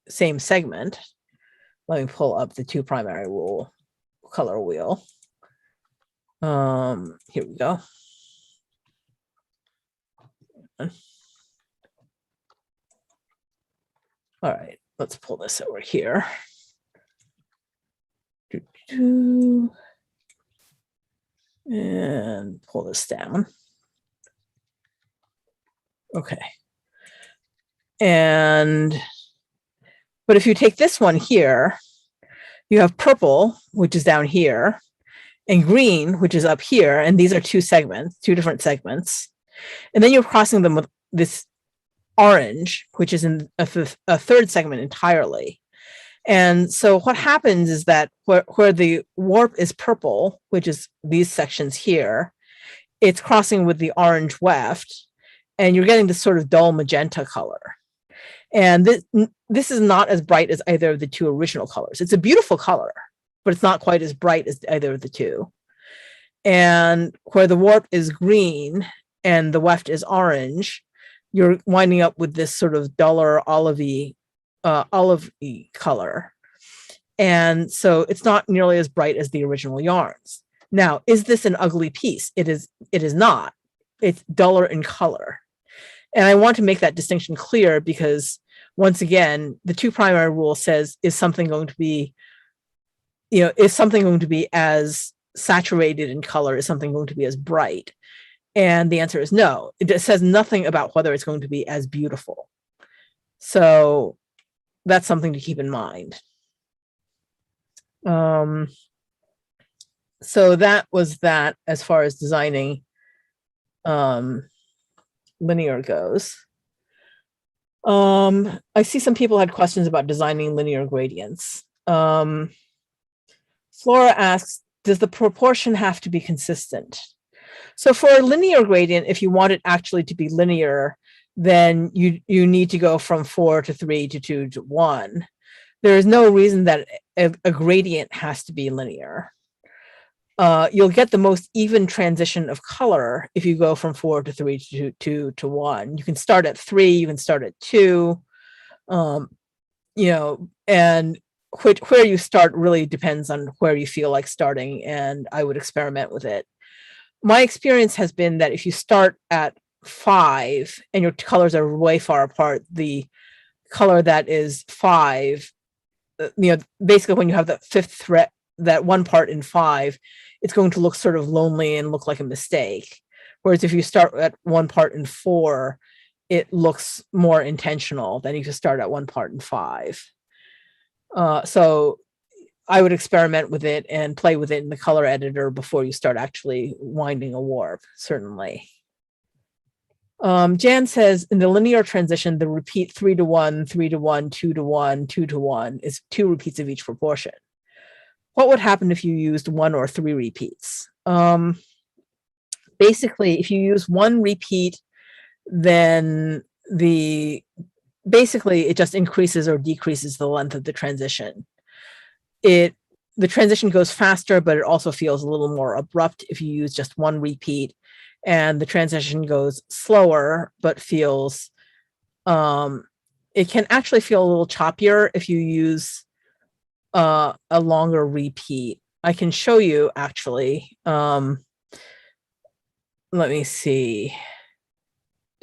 [SPEAKER 3] same segment. Let me pull up the two primary rule color wheel. Here we go. All right, let's pull this over here. And pull this down. Okay. But if you take this one here, you have purple, which is down here, and green, which is up here, and these are two different segments. And then you're crossing them with this orange, which is in a third segment entirely. And so what happens is that where the warp is purple, which is these sections here, it's crossing with the orange weft, and you're getting this sort of dull magenta color. And this is not as bright as either of the two original colors. It's a beautiful color, but it's not quite as bright as either of the two. And where the warp is green and the weft is orange, you're winding up with this sort of duller olivey color. And so it's not nearly as bright as the original yarns. Now, is this an ugly piece? It is not. It's duller in color. And I want to make that distinction clear because, once again, the two primary rule says, is something going to be as saturated in color? Is something going to be as bright? And the answer is no. It says nothing about whether it's going to be as beautiful. So that's something to keep in mind. So that was that as far as designing linear goes. I see some people had questions about designing linear gradients. Flora asks, does the proportion have to be consistent? So for a linear gradient, if you want it actually to be linear, then you need to go from 4 to 3 to 2 to 1. There is no reason that a gradient has to be linear. You'll get the most even transition of color if you go from 4 to 3 to 2 to 1. You can start at 3, you can start at 2, and where you start really depends on where you feel like starting, and I would experiment with it. My experience has been that if you start at 5 and your colors are way far apart, the color that is 5, basically when you have the fifth threat, that one part in 5, it's going to look sort of lonely and look like a mistake. Whereas if you start at one part in 4, it looks more intentional than if you start at 1 part in 5. So I would experiment with it and play with it in the color editor before you start actually winding a warp, certainly. Jan says in the linear transition, the repeat 3 to 1, 3 to 1, 2 to 1, 2 to 1 is 2 repeats of each proportion. What would happen if you used 1 or 3 repeats? Basically, if you use 1 repeat, then basically it just increases or decreases the length of the transition. The transition goes faster, but it also feels a little more abrupt if you use just 1 repeat, and the transition goes slower, but feels, it can actually feel a little choppier if you use a longer repeat. I can show you actually. Let me see.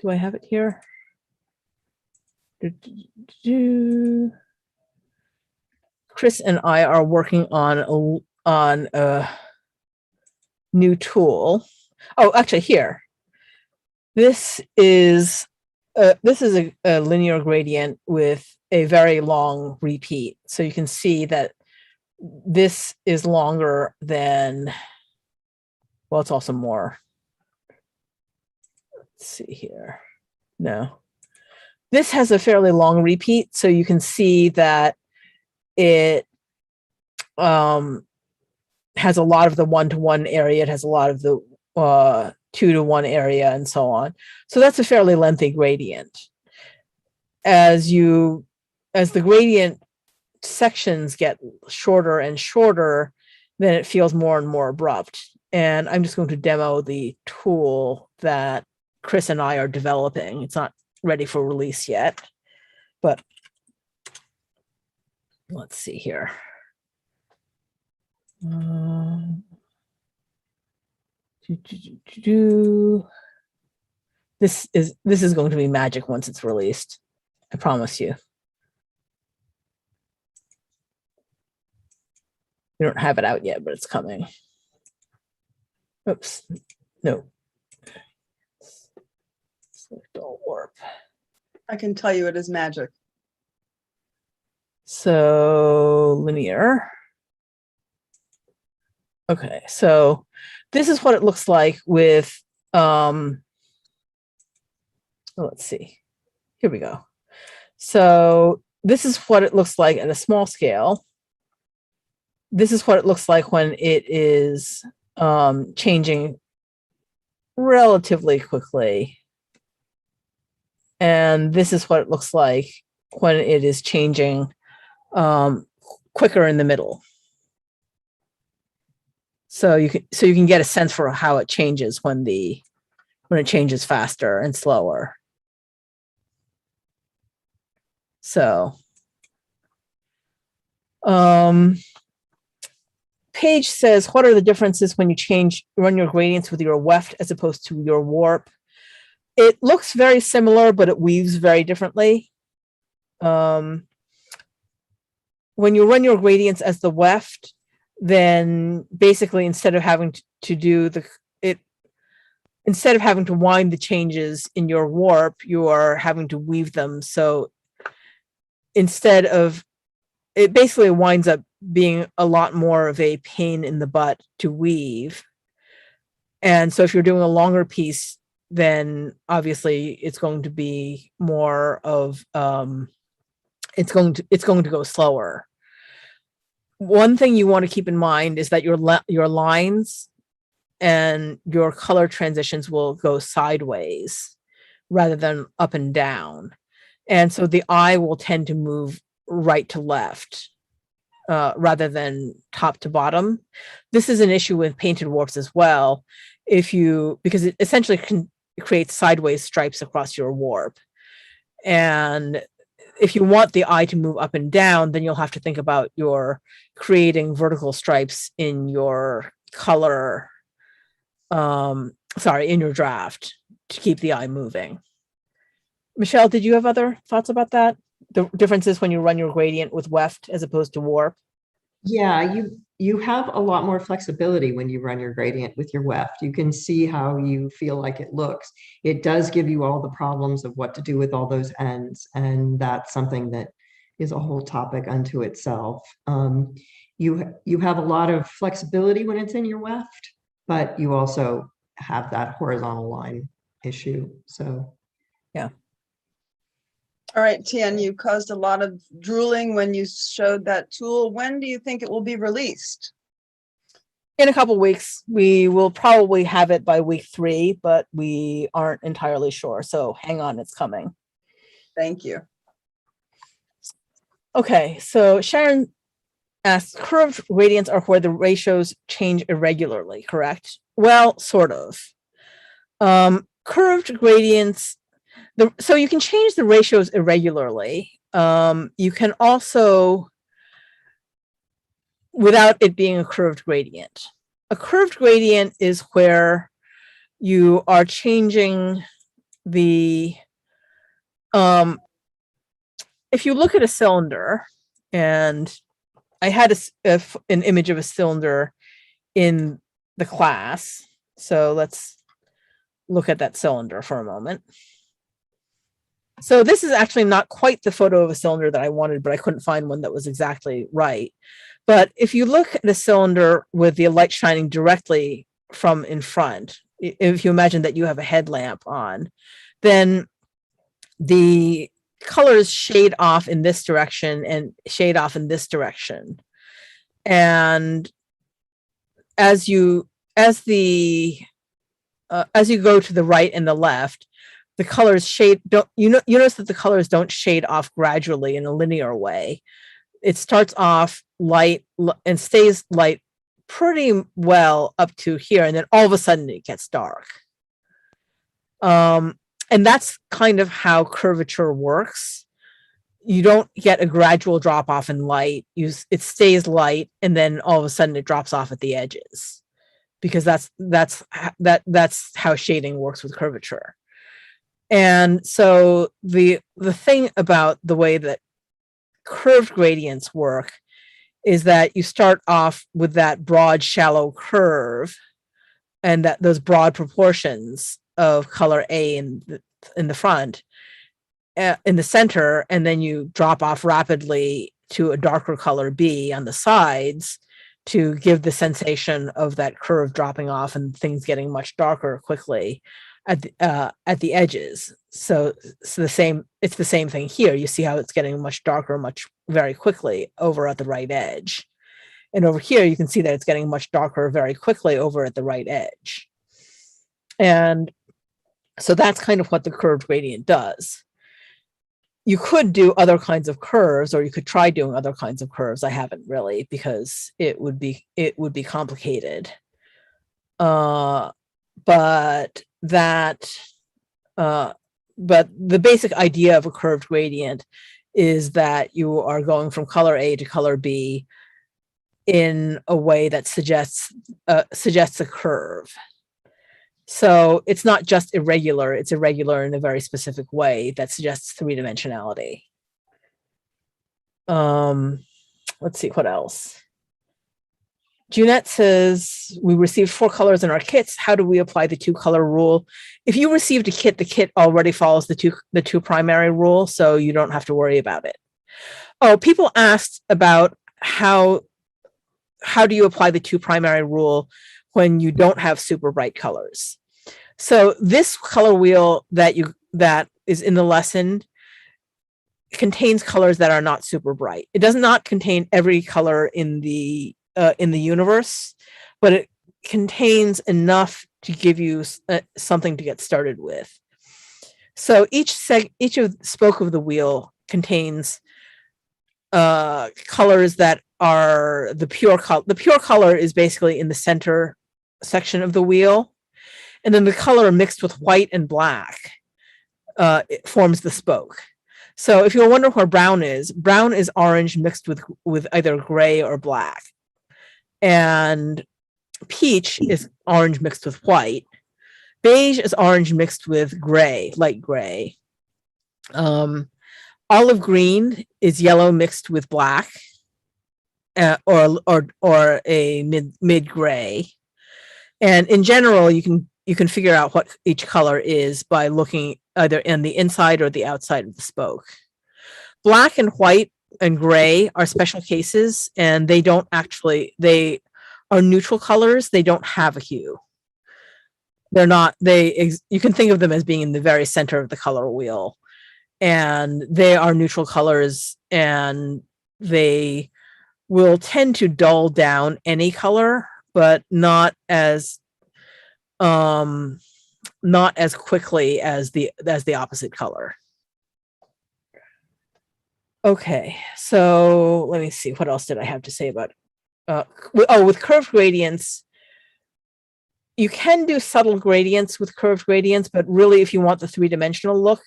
[SPEAKER 3] Do I have it here? Chris and I are working on a new tool. Oh, actually here. This is a linear gradient with a very long repeat. So you can see that this is longer than, well, it's also more. Let's see here. No. This has a fairly long repeat, so you can see that it has a lot of the 1-to-1 area. It has a lot of the 2-to-1 area and so on. So that's a fairly lengthy gradient. As the gradient sections get shorter and shorter, then it feels more and more abrupt. And I'm just going to demo the tool that Chris and I are developing. It's not ready for release yet, but let's see here. This is going to be magic once it's released. I promise you. We don't have it out yet, but it's coming. Oops, no. Select all warp.
[SPEAKER 1] I can tell you it is magic.
[SPEAKER 3] So linear. Okay, so this is what it looks like with, let's see, here we go. So this is what it looks like at a small scale. This is what it looks like when it is changing relatively quickly. And this is what it looks like when it is changing quicker in the middle. So you can get a sense for how it changes when it changes faster and slower. So Paige says, what are the differences when you run your gradients with your weft as opposed to your warp? It looks very similar, but it weaves very differently. When you run your gradients as the weft, then basically instead of having to instead of having to wind the changes in your warp, you are having to weave them. So instead of, it basically winds up being a lot more of a pain in the butt to weave. And so if you're doing a longer piece, then obviously it's going to be more of, it's going to go slower. One thing you want to keep in mind is that your lines and your color transitions will go sideways rather than up and down. And so the eye will tend to move right to left rather than top to bottom. This is an issue with painted warps as well, because it essentially creates sideways stripes across your warp. And if you want the eye to move up and down, then you'll have to think about your creating vertical stripes in your color, in your draft to keep the eye moving. Michelle, did you have other thoughts about that? The differences when you run your gradient with weft as opposed to warp?
[SPEAKER 2] Yeah, you have a lot more flexibility when you run your gradient with your weft. You can see how you feel like it looks. It does give you all the problems of what to do with all those ends, and that's something that is a whole topic unto itself. You have a lot of flexibility when it's in your weft, but you also have that horizontal line issue. So
[SPEAKER 1] All right, Tian, you caused a lot of drooling when you showed that tool. When do you think it will be released?
[SPEAKER 3] In a couple weeks, we will probably have it by week 3, but we aren't entirely sure. So hang on, it's coming.
[SPEAKER 1] Thank you.
[SPEAKER 3] Okay, so Sharon asks, curved gradients are where the ratios change irregularly, correct? Well, sort of. Curved gradients, so you can change the ratios irregularly. You can also, without it being a curved gradient. A curved gradient is where you are changing the, if you look at a cylinder, and I had an image of a cylinder in the class. So let's look at that cylinder for a moment. So this is actually not quite the photo of a cylinder that I wanted, but I couldn't find one that was exactly right. But if you look at a cylinder with the light shining directly from in front, if you imagine that you have a headlamp on, then the colors shade off in this direction and shade off in this direction. And as you go to the right and the left, the colors shade, you notice that the colors don't shade off gradually in a linear way. It starts off light and stays light pretty well up to here, and then all of a sudden it gets dark. And that's kind of how curvature works. You don't get a gradual drop off in light. It stays light, and then all of a sudden it drops off at the edges, because that's how shading works with curvature. And so the thing about the way that curved gradients work is that you start off with that broad, shallow curve, and that those broad proportions of color A in the front, in the center, and then you drop off rapidly to a darker color B on the sides to give the sensation of that curve dropping off and things getting much darker quickly at the edges. So it's the same thing here. You see how it's getting much darker very quickly over at the right edge. And over here, you can see that it's getting much darker very quickly over at the right edge. And so that's kind of what the curved gradient does. You could do other kinds of curves, or you could try doing other kinds of curves. I haven't really, because it would be complicated. But the basic idea of a curved gradient is that you are going from color A to color B in a way that suggests a curve. So it's not just irregular, it's irregular in a very specific way that suggests three-dimensionality. Let's see, what else? Junette says, we received 4 colors in our kits. How do we apply the 2-color rule? If you received a kit, the kit already follows the two primary rule, so you don't have to worry about it. Oh, people asked about how do you apply the 2 primary rule when you don't have super bright colors. So this color wheel that is in the lesson contains colors that are not super bright. It does not contain every color in the universe, but it contains enough to give you something to get started with. So each spoke of the wheel contains colors that are the pure color. The pure color is basically in the center section of the wheel, and then the color mixed with white and black it forms the spoke. So if you're wondering where brown is orange mixed with either gray or black, and peach is orange mixed with white. Beige is orange mixed with gray, light gray. Olive green is yellow mixed with black. or a mid gray. And in general, you can figure out what each color is by looking either in the inside or the outside of the spoke. Black and white and gray are special cases, and they are neutral colors. They don't have a hue. They're not, you can think of them as being in the very center of the color wheel, and they are neutral colors, and they will tend to dull down any color, but not as quickly as the opposite color. Okay, so let me see, what else did I have to say about with curved gradients, you can do subtle gradients with curved gradients, but really if you want the three-dimensional look,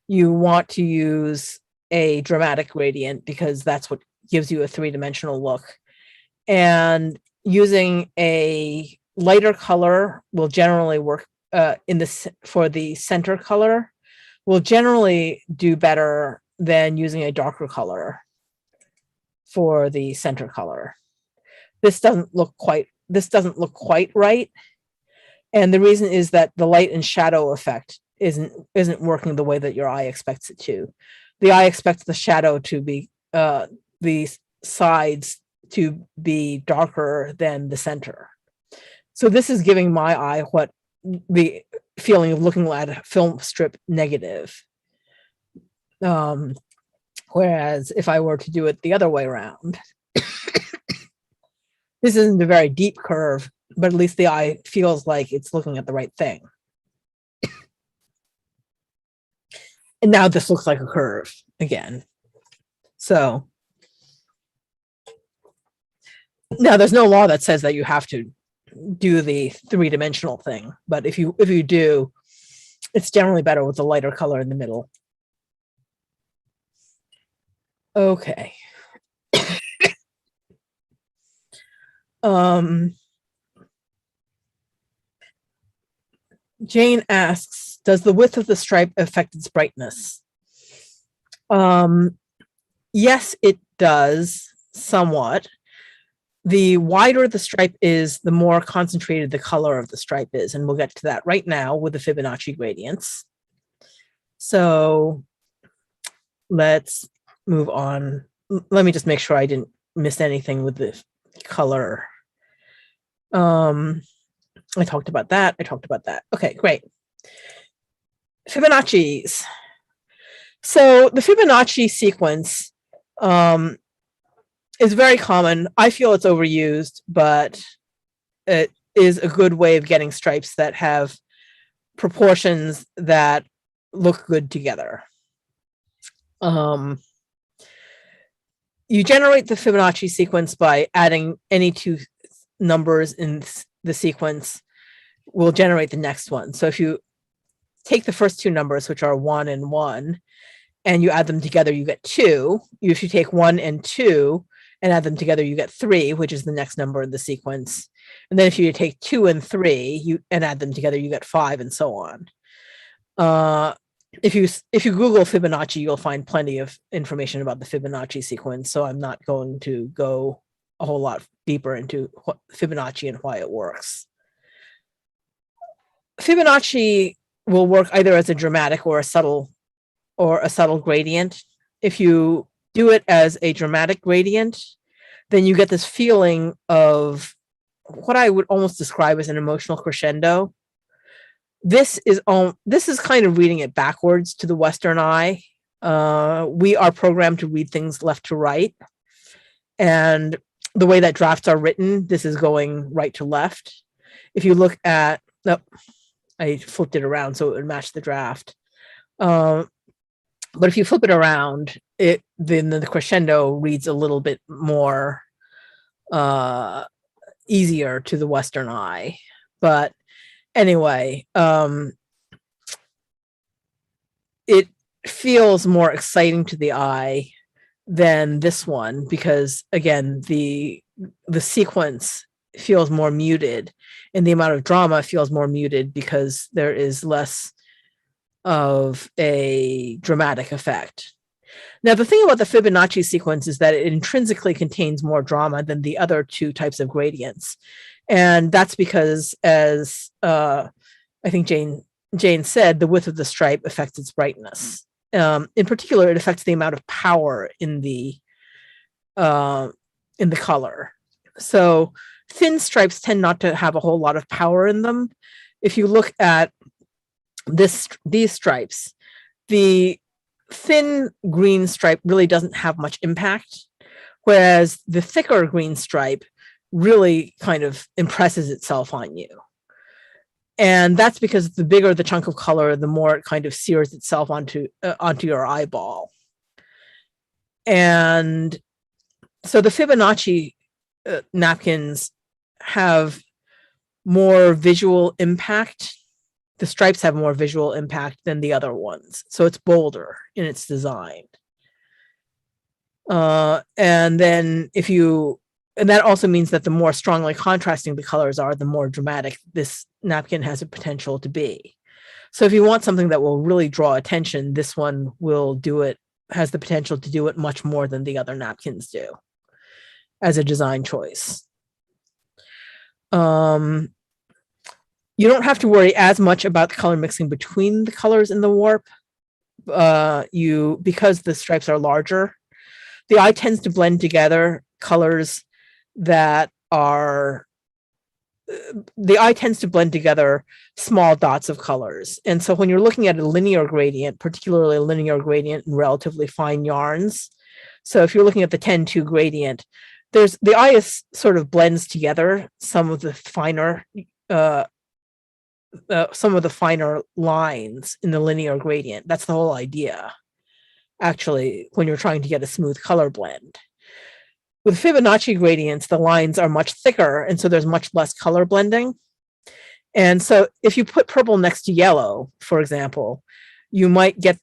[SPEAKER 3] you want to use a dramatic gradient because that's what gives you a three-dimensional look. And using a lighter color will generally work for the center color will generally do better than using a darker color for the center color. This doesn't look quite right. And the reason is that the light and shadow effect isn't working the way that your eye expects it to. The eye expects the shadow to be the sides to be darker than the center. So this is giving my eye what the feeling of looking at a film strip negative. Whereas if I were to do it the other way around, this isn't a very deep curve, but at least the eye feels like it's looking at the right thing. And now this looks like a curve again. So now there's no law that says that you have to do the three-dimensional thing, but if you do, it's generally better with the lighter color in the middle. Okay. Jane asks, does the width of the stripe affect its brightness? Yes, it does somewhat. The wider the stripe is, the more concentrated the color of the stripe is. And we'll get to that right now with the Fibonacci gradients. So let's move on. Let me just make sure I didn't miss anything with the color. I talked about that. Okay, great. Fibonacci's. So the Fibonacci sequence is very common. I feel it's overused, but it is a good way of getting stripes that have proportions that look good together. You generate the Fibonacci sequence by adding any two numbers in the sequence will generate the next one. So if you take the first two numbers, which are 1 and 1, and you add them together, you get 2. If you take 1 and 2 and add them together, you get 3, which is the next number in the sequence. And then if you take 2 and 3 and add them together, you get 5, and so on. If you Google Fibonacci, you'll find plenty of information about the Fibonacci sequence. So I'm not going to go a whole lot deeper into what Fibonacci and why it works. Fibonacci will work either as a dramatic or a subtle gradient. If you do it as a dramatic gradient, then you get this feeling of what I would almost describe as an emotional crescendo. This is kind of reading it backwards to the Western eye. We are programmed to read things left to right. And the way that drafts are written, this is going right to left. If you look at, I flipped it around so it would match the draft. But if you flip it around, then the crescendo reads a little bit more easier to the Western eye. But anyway, it feels more exciting to the eye than this one because, again, the sequence feels more muted and the amount of drama feels more muted because there is less of a dramatic effect. Now, the thing about the Fibonacci sequence is that it intrinsically contains more drama than the other two types of gradients. And that's because, as I think Jane said, the width of the stripe affects its brightness. In particular, it affects the amount of power in the color. So thin stripes tend not to have a whole lot of power in them. If you look at these stripes, the thin green stripe really doesn't have much impact, whereas the thicker green stripe really kind of impresses itself on you. And that's because the bigger the chunk of color, the more it kind of sears itself onto your eyeball. And so the Fibonacci napkins have more visual impact. The stripes have more visual impact than the other ones. So it's bolder in its design. And then and that also means that the more strongly contrasting the colors are, the more dramatic this napkin has a potential to be. So if you want something that will really draw attention, this one will do it, has the potential to do it much more than the other napkins do as a design choice. You don't have to worry as much about the color mixing between the colors in the warp. Because the stripes are larger, the eye tends to blend together colors that are, the eye tends to blend together small dots of colors. And so when you're looking at a linear gradient, particularly a linear gradient in relatively fine yarns, so if you're looking at the 10-2 gradient, the eye is sort of blends together some of the finer lines in the linear gradient. That's the whole idea, actually, when you're trying to get a smooth color blend. With Fibonacci gradients, the lines are much thicker, and so there's much less color blending. And so if you put purple next to yellow, for example, you might get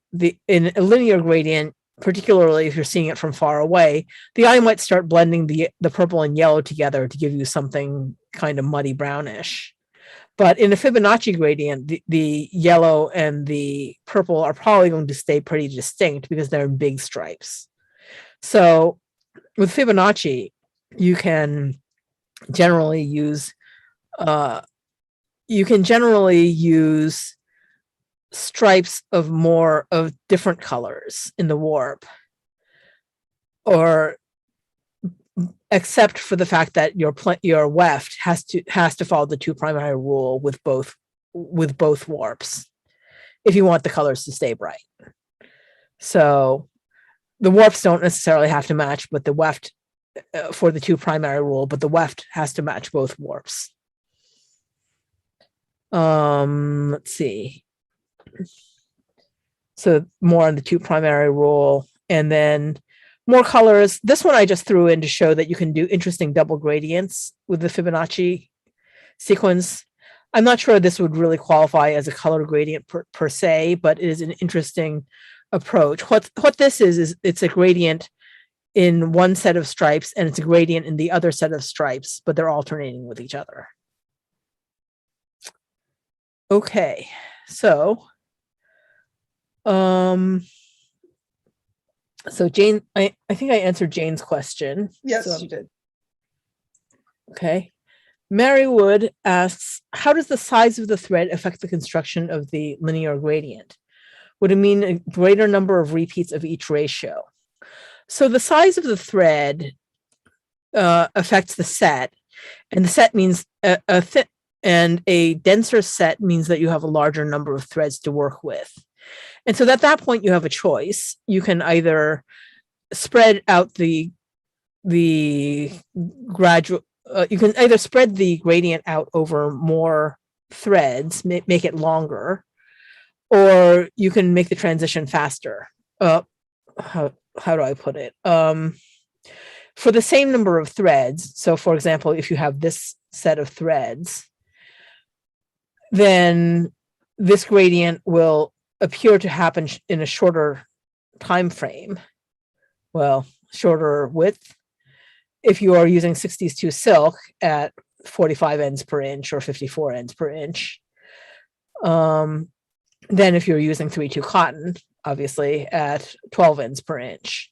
[SPEAKER 3] in a linear gradient, particularly if you're seeing it from far away, the eye might start blending the purple and yellow together to give you something kind of muddy brownish. But in a Fibonacci gradient, the yellow and the purple are probably going to stay pretty distinct because they're in big stripes. So with Fibonacci, you can generally use stripes of different colors in the warp, or except for the fact that your weft has to follow the two primary rule with both warps if you want the colors to stay bright. So the warps don't necessarily have to match, but the weft for the two primary rule, but the weft has to match both warps. Let's see. So more on the two primary rule, and then more colors. This one I just threw in to show that you can do interesting double gradients with the Fibonacci sequence. I'm not sure this would really qualify as a color gradient per se, but it is an interesting approach. What this is it's a gradient in one set of stripes, and it's a gradient in the other set of stripes, but they're alternating with each other. Okay, so Jane, I think I answered Jane's question.
[SPEAKER 1] Yes,
[SPEAKER 3] So-
[SPEAKER 1] you did.
[SPEAKER 3] Okay. Mary Wood asks, how does the size of the thread affect the construction of the linear gradient? Would it mean a greater number of repeats of each ratio? So the size of the thread affects the set, and the set means and a denser set means that you have a larger number of threads to work with. And so at that point, you have a choice. You can either spread out the gradual, you can either spread the gradient out over more threads, make it longer, or you can make the transition faster. How do I put it? For the same number of threads, so for example, if you have this set of threads, then this gradient will appear to happen in a shorter time frame. Well, shorter width. If you are using 60s2 silk at 45 ends per inch or 54 ends per inch. than if you're using 3-2 cotton, obviously at 12 ends per inch.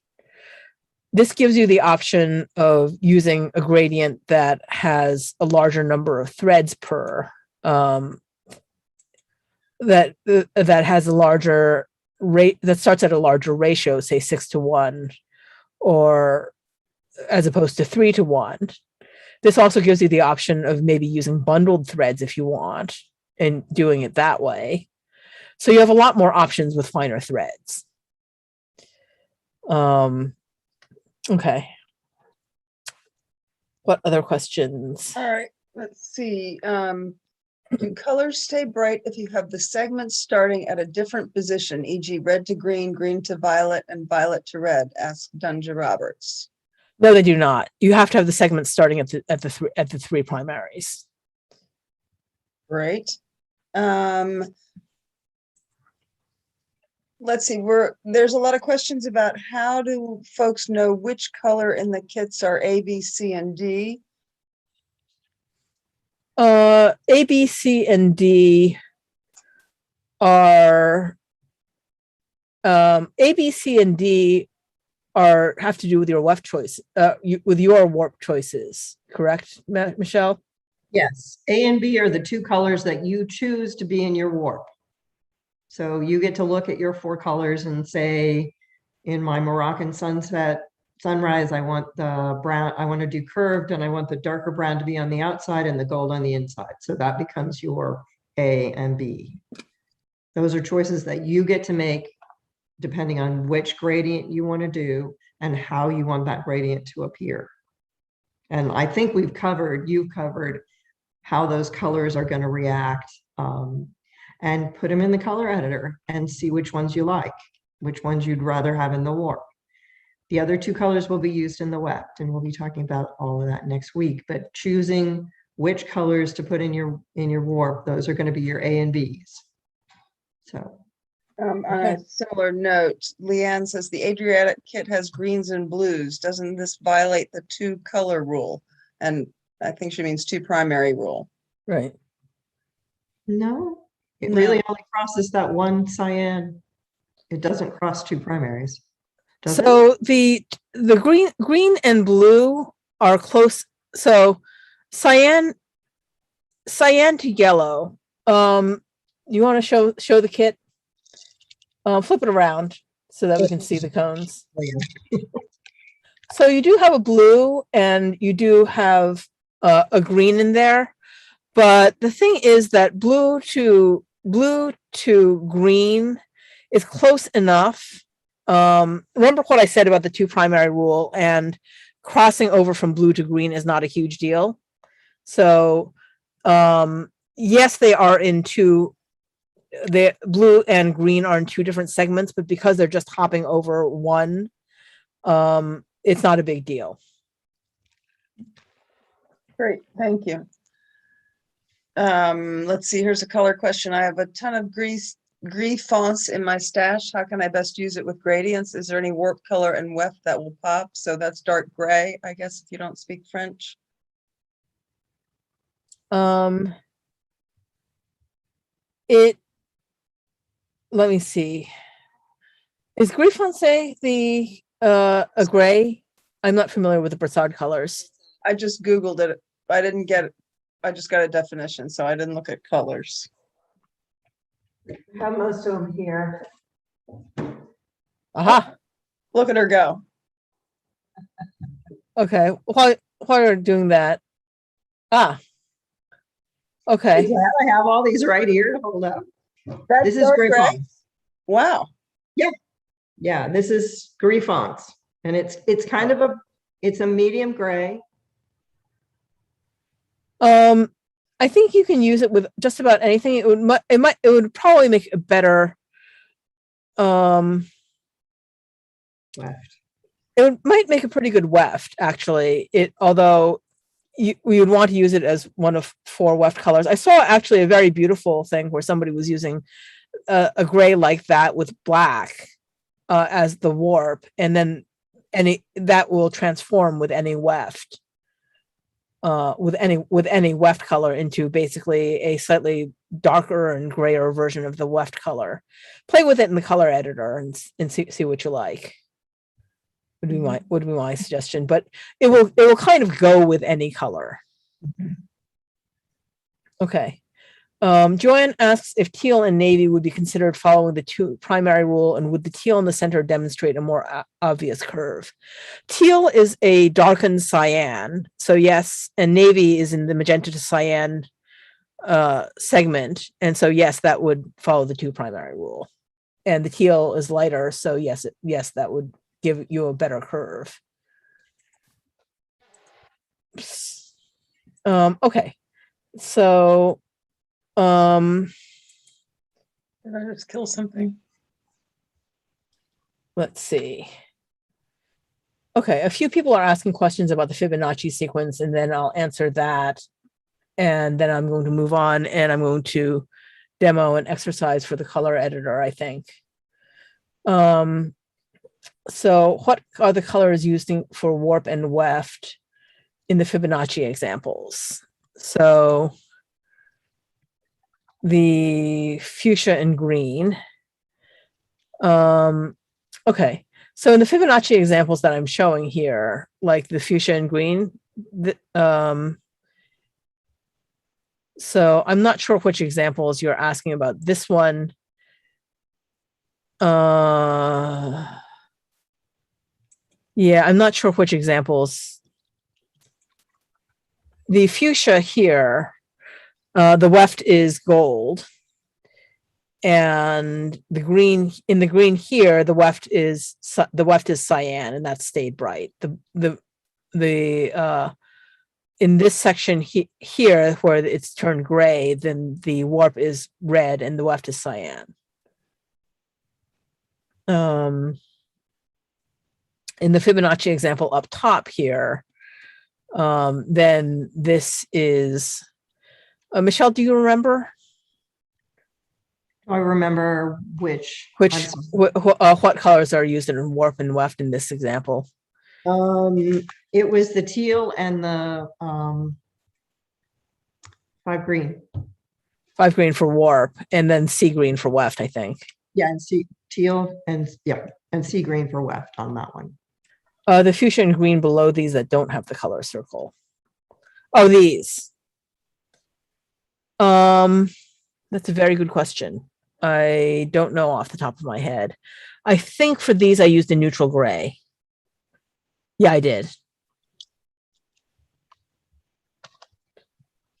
[SPEAKER 3] This gives you the option of using a gradient that has a larger number of threads per, that has a larger rate, that starts at a larger ratio, say 6:1, or as opposed to 3:1. This also gives you the option of maybe using bundled threads if you want and doing it that way. So you have a lot more options with finer threads. Okay. What other questions?
[SPEAKER 1] All right, let's see. Do colors stay bright if you have the segments starting at a different position, e.g. red to green, green to violet, and violet to red? Asked Dunja Roberts.
[SPEAKER 3] No, they do not. You have to have the segments starting at the three primaries.
[SPEAKER 1] Great. Let's see, there's a lot of questions about how do folks know which color in the kits are A, B, C, and D?
[SPEAKER 3] A, B, C, and D are A, B, C, and D have to do with your weft choice, with your warp choices, correct, Michelle?
[SPEAKER 2] Yes, A and B are the two colors that you choose to be in your warp. So you get to look at your 4 colors and say, in my Moroccan sunrise, I want the brown, I want to do curved, and I want the darker brown to be on the outside and the gold on the inside. So that becomes your A and B. Those are choices that you get to make depending on which gradient you want to do and how you want that gradient to appear. And I think you've covered how those colors are going to react, and put them in the color editor and see which ones you like, which ones you'd rather have in the warp. The other 2 colors will be used in the weft, and we'll be talking about all of that next week. But choosing which colors to put in your warp, those are going to be your A and Bs. So
[SPEAKER 1] On a similar note, Leanne says the Adriatic kit has greens and blues. Doesn't this violate the 2 color rule? And I think she means 2 primary rule.
[SPEAKER 3] Right.
[SPEAKER 2] no, it
[SPEAKER 1] No.
[SPEAKER 2] really only crosses that one cyan. It doesn't cross 2 primaries. Does it?
[SPEAKER 3] So the green and blue are close. So cyan to yellow. You want to show the kit? Flip it around so that we can see the cones. So you do have a blue and you do have a green in there, but the thing is that blue to green is close enough. Remember what I said about the 2 primary rule, and crossing over from blue to green is not a huge deal. So yes, they are in 2. The blue and green are in 2 different segments, but because they're just hopping over one, it's not a big deal.
[SPEAKER 1] Great, thank you. Let's see, here's a color question. I have a ton of gris fonts in my stash. How can I best use it with gradients? Is there any warp color and weft that will pop? So that's dark gray, I guess, if you don't speak French.
[SPEAKER 3] Let me see. Is Gris Foncé a gray? I'm not familiar with the Broussard colors.
[SPEAKER 1] I just Googled it. I didn't get it. I just got a definition, so I didn't look at colors.
[SPEAKER 2] I have most of them here.
[SPEAKER 3] Aha.
[SPEAKER 1] Look at her go.
[SPEAKER 3] Okay. While you're doing that. Okay.
[SPEAKER 2] I have all these right here to hold up.
[SPEAKER 1] That's
[SPEAKER 2] This is
[SPEAKER 1] dark
[SPEAKER 2] Gris
[SPEAKER 1] gray?
[SPEAKER 2] fonts.
[SPEAKER 1] Wow.
[SPEAKER 2] Yeah, this is Gris fonts, and it's kind of it's a medium gray.
[SPEAKER 3] I think you can use it with just about anything. It would probably make a better
[SPEAKER 2] Weft.
[SPEAKER 3] might make a pretty good weft, actually. Although we would want to use it as one of 4 weft colors. I saw actually a very beautiful thing where somebody was using a gray like that with black as the warp, and then that will transform with any weft. With any weft color into basically a slightly darker and grayer version of the weft color. Play with it in the color editor and see what you like. Would be my suggestion, but it will kind of go with any color. Okay. Joanne asks if teal and navy would be considered following the two primary rule, and would the teal in the center demonstrate a more obvious curve? Teal is a darkened cyan, so yes, and navy is in the magenta to cyan segment, and so yes, that would follow the two primary rule. And the teal is lighter, so yes, that would give you a better curve. Okay, so
[SPEAKER 4] Did I just kill something?
[SPEAKER 3] let's see. Okay, a few people are asking questions about the Fibonacci sequence, and then I'll answer that. And then I'm going to move on, and I'm going to demo an exercise for the color editor, I think. So what are the colors used for warp and weft in the Fibonacci examples? So the fuchsia and green. Okay, so in the Fibonacci examples that I'm showing here, like the fuchsia and green, so I'm not sure which examples you're asking about. This one, yeah, I'm not sure which examples. The fuchsia here, the weft is gold, and the green in the green here, the weft is cyan, and that's stayed bright. In this section here, where it's turned gray, then the warp is red and the weft is cyan. In the Fibonacci example up top here, then this is, Michelle, do you remember?
[SPEAKER 2] I remember which.
[SPEAKER 3] What colors are used in warp and weft in this example?
[SPEAKER 2] It was the teal and the 5 green.
[SPEAKER 3] 5 green for warp, and then sea green for weft, I think.
[SPEAKER 2] Yeah, and teal and sea green for weft on that one.
[SPEAKER 3] The fuchsia and green below these that don't have the color circle. Oh, these. That's a very good question. I don't know off the top of my head. I think for these I used a neutral gray. Yeah, I did.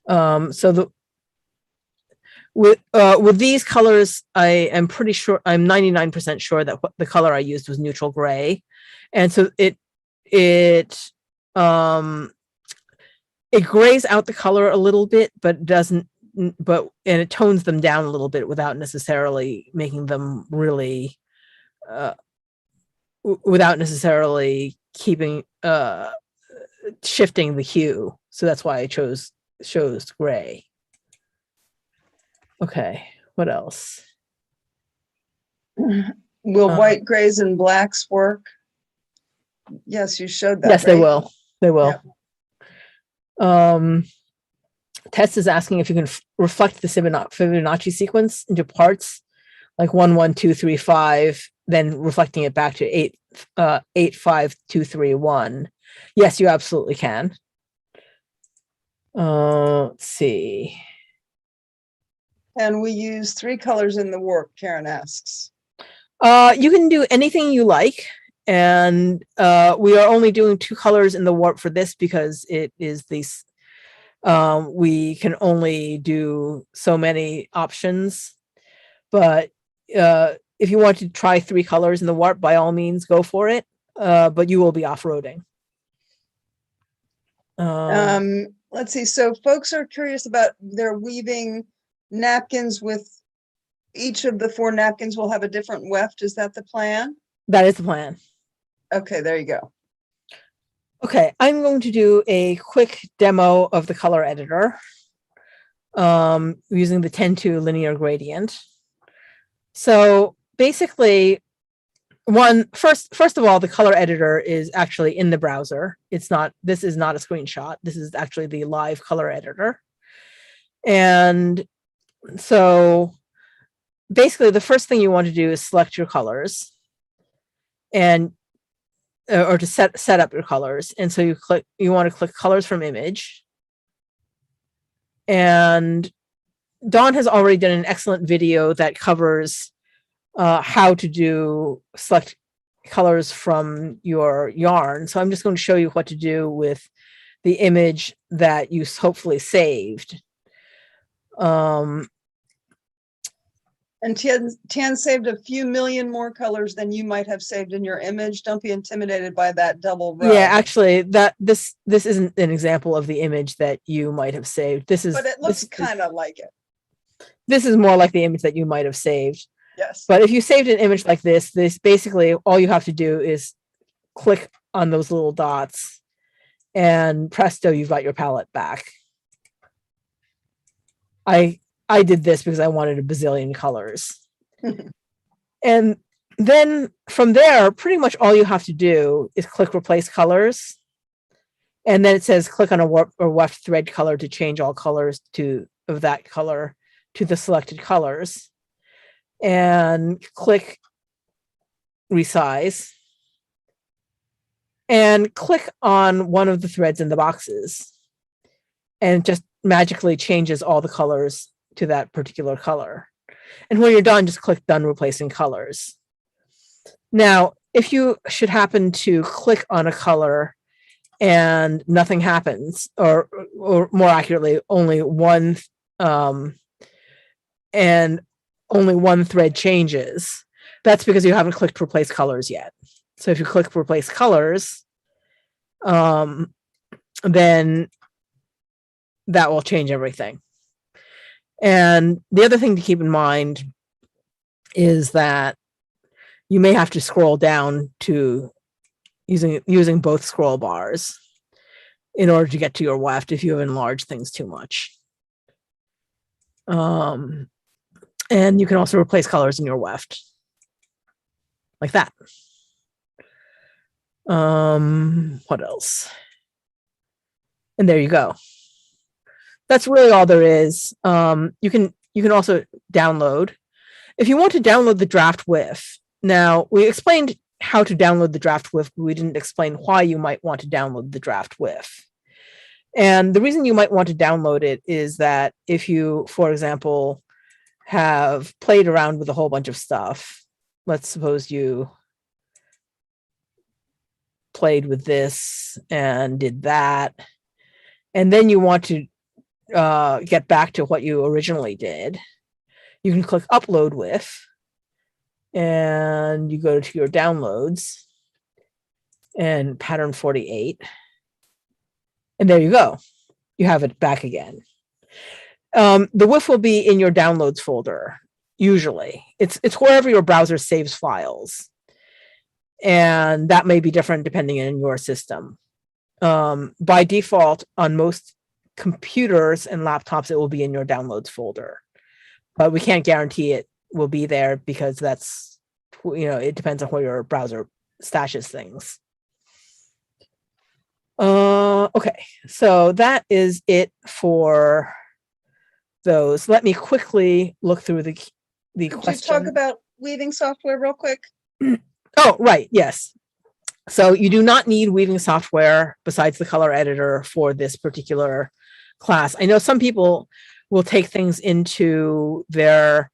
[SPEAKER 3] So with these colors, I am pretty sure, I'm 99% sure that the color I used was neutral gray. And so it grays out the color a little bit, but and it tones them down a little bit without necessarily making them really, without necessarily keeping, shifting the hue. So that's why I chose gray. Okay, what else?
[SPEAKER 1] Will white, grays, and blacks work? Yes, you showed that.
[SPEAKER 3] Yes, they
[SPEAKER 1] right?
[SPEAKER 3] will. They will. Tess is asking if you can reflect the Fibonacci sequence into parts, like 1, 1, 2, 3, 5, then reflecting it back to 8, 8, 5, 2, 3, 1. Yes, you absolutely can. Let's see.
[SPEAKER 1] And we use 3 colors in the warp, Karen asks.
[SPEAKER 3] You can do anything you like. And we are only doing 2 colors in the warp for this because it is these, we can only do so many options. But if you want to try 3 colors in the warp, by all means, go for it. But you will be off-roading.
[SPEAKER 1] Let's see. So folks are curious about their weaving napkins with each of the 4 napkins will have a different weft. Is that the plan?
[SPEAKER 3] That is the plan.
[SPEAKER 1] Okay, there you go.
[SPEAKER 3] Okay, I'm going to do a quick demo of the color editor using the 10:2 linear gradient. So basically, first of all, the color editor is actually in the browser. This is not a screenshot. This is actually the live color editor. And So basically the first thing you want to do is select your colors and or to set up your colors. And so you want to click colors from image. And Dawn has already done an excellent video that covers how to select colors from your yarn. So I'm just going to show you what to do with the image that you hopefully saved.
[SPEAKER 1] And Tian saved a few million more colors than you might have saved in your image. Don't be intimidated by that double row.
[SPEAKER 3] Yeah, actually, this isn't an example of the image that you might have saved. This is,
[SPEAKER 1] but it looks kind of like it.
[SPEAKER 3] This is more like the image that you might have saved.
[SPEAKER 1] Yes.
[SPEAKER 3] But if you saved an image like this basically all you have to do is click on those little dots, and presto, you've got your palette back. I did this because I wanted a bazillion colors. And then from there, pretty much all you have to do is click replace colors. And then it says click on a warp or weft thread color to change all colors of that color to the selected colors. And click resize. And click on one of the threads in the boxes. And it just magically changes all the colors to that particular color. And when you're done, just click done replacing colors. Now, if you should happen to click on a color and nothing happens, or more accurately, only one and only one thread changes, that's because you haven't clicked replace colors yet. So if you click replace colors, then that will change everything. And the other thing to keep in mind is that you may have to scroll down to using both scroll bars in order to get to your weft if you have enlarged things too much. And you can also replace colors in your weft like that. What else? And there you go. That's really all there is. You can also download. If you want to download the draft WIF, now we explained how to download the draft WIF, but we didn't explain why you might want to download the draft WIF. And the reason you might want to download it is that if you, for example, have played around with a whole bunch of stuff, let's suppose you played with this and did that, and then you want to get back to what you originally did, you can click upload WIF and you go to your downloads and pattern 48. And there you go. You have it back again. The WIF will be in your downloads folder. Usually it's wherever your browser saves files. And that may be different depending on your system. By default, on most computers and laptops, it will be in your downloads folder, but we can't guarantee it will be there because that's, it depends on where your browser stashes things. Okay, so that is it for those. Let me quickly look through the
[SPEAKER 1] Could
[SPEAKER 3] question.
[SPEAKER 1] you talk about weaving software real quick?
[SPEAKER 3] Oh, right. Yes. So you do not need weaving software besides the color editor for this particular class. I know some people will take things into their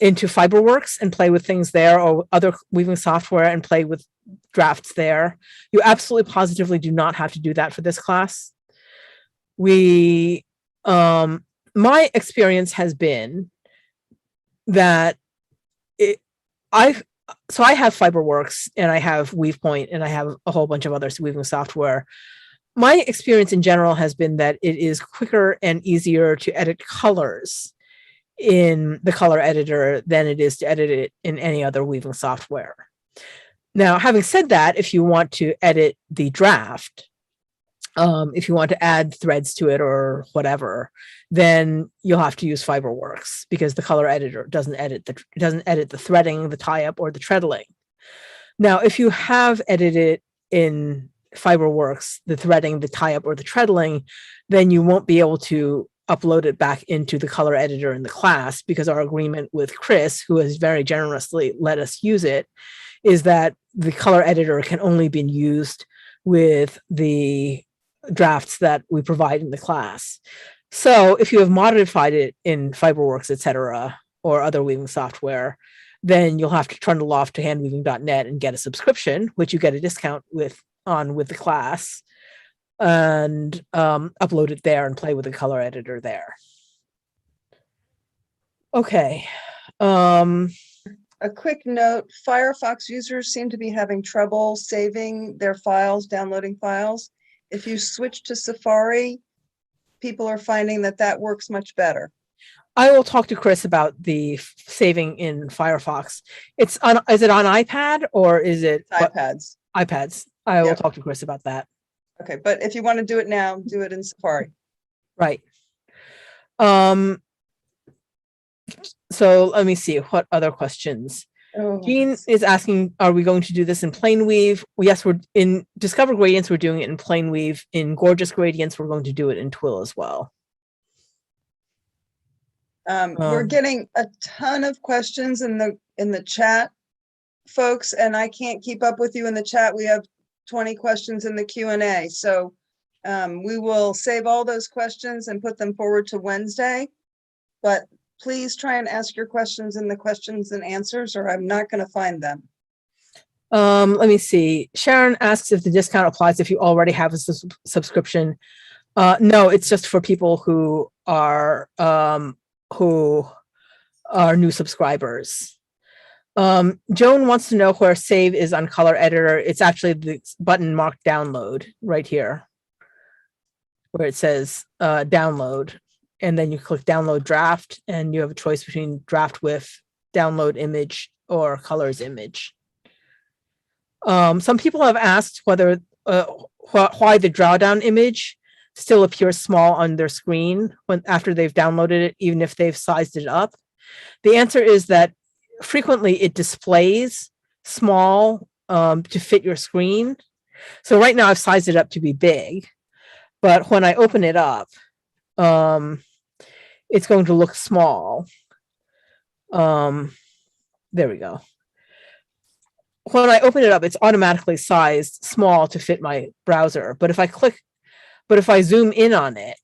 [SPEAKER 3] into Fiberworks and play with things there, or other weaving software and play with drafts there. You absolutely positively do not have to do that for this class. We my experience has been that I have Fiberworks and I have WeavePoint and I have a whole bunch of other weaving software. My experience in general has been that it is quicker and easier to edit colors in the color editor than it is to edit it in any other weaving software. Now, having said that, if you want to edit the draft, if you want to add threads to it or whatever, then you'll have to use Fiberworks because the color editor doesn't edit the threading, the tie-up, or the treadling. Now, if you have edited in Fiberworks the threading, the tie-up, or the treadling, then you won't be able to upload it back into the color editor in the class, because our agreement with Chris, who has very generously let us use it, is that the color editor can only be used with the drafts that we provide in the class. So if you have modified it in Fiberworks, etc., or other weaving software, then you'll have to trundle off to handweaving.net and get a subscription, which you get a discount with the class, and upload it there and play with the color editor there. Okay.
[SPEAKER 1] A quick note, Firefox users seem to be having trouble saving their files, downloading files. If you switch to Safari, people are finding that that works much better.
[SPEAKER 3] I will talk to Chris about the saving in Firefox. Is it on iPad or is it
[SPEAKER 1] iPads.
[SPEAKER 3] iPads? I will
[SPEAKER 1] Yep.
[SPEAKER 3] talk to Chris about that.
[SPEAKER 1] Okay, but if you want to do it now, do it in Safari.
[SPEAKER 3] Right. So let me see, what other questions?
[SPEAKER 1] Oh,
[SPEAKER 3] Jean is asking, are we going to do this in Plainweave? Well, yes, we're in Discover Gradients, we're doing it in Plainweave. In Gorgeous Gradients, we're going to do it in Twill as well.
[SPEAKER 1] We're getting a ton of questions in the chat, folks, and I can't keep up with you in the chat. We have 20 questions in the Q&A. So we will save all those questions and put them forward to Wednesday. But please try and ask your questions in the questions and answers, or I'm not going to find them.
[SPEAKER 3] Let me see. Sharon asks if the discount applies if you already have a subscription. No, it's just for people who are new subscribers. Joan wants to know where save is on color editor. It's actually the button marked download right here, where it says download, and then you click download draft, and you have a choice between draft with, download image, or colors image. Some people have asked whether why the drawdown image still appears small on their screen after they've downloaded it, even if they've sized it up. The answer is that frequently it displays small to fit your screen. So right now I've sized it up to be big, but when I open it up, it's going to look small. There we go. When I open it up, it's automatically sized small to fit my browser. But if I zoom in on it,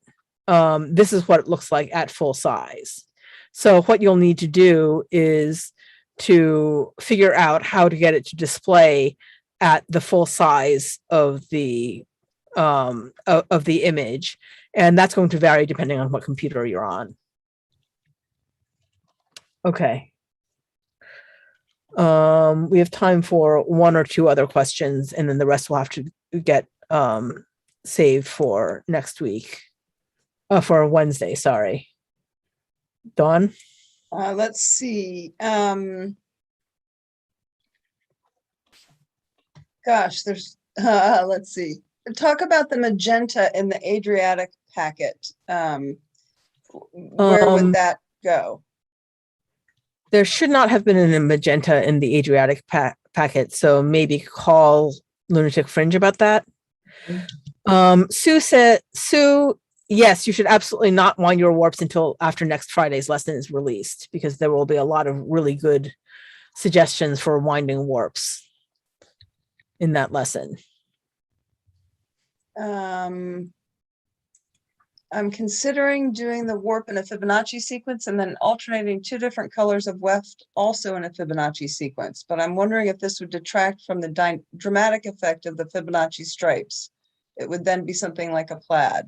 [SPEAKER 3] this is what it looks like at full size. So what you'll need to do is to figure out how to get it to display at the full size of the image. And that's going to vary depending on what computer you're on. Okay. We have time for one or two other questions, and then the rest will have to get saved for next week. For Wednesday, sorry. Dawn?
[SPEAKER 1] Let's see. Gosh, there's, let's see. Talk about the magenta in the Adriatic packet. Where would that go?
[SPEAKER 3] There should not have been a magenta in the Adriatic packet, so maybe call Lunatic Fringe about that. Sue, yes, you should absolutely not wind your warps until after next Friday's lesson is released, because there will be a lot of really good suggestions for winding warps in that lesson.
[SPEAKER 1] I'm considering doing the warp in a Fibonacci sequence and then alternating two different colors of weft also in a Fibonacci sequence. But I'm wondering if this would detract from the dramatic effect of the Fibonacci stripes. It would then be something like a plaid.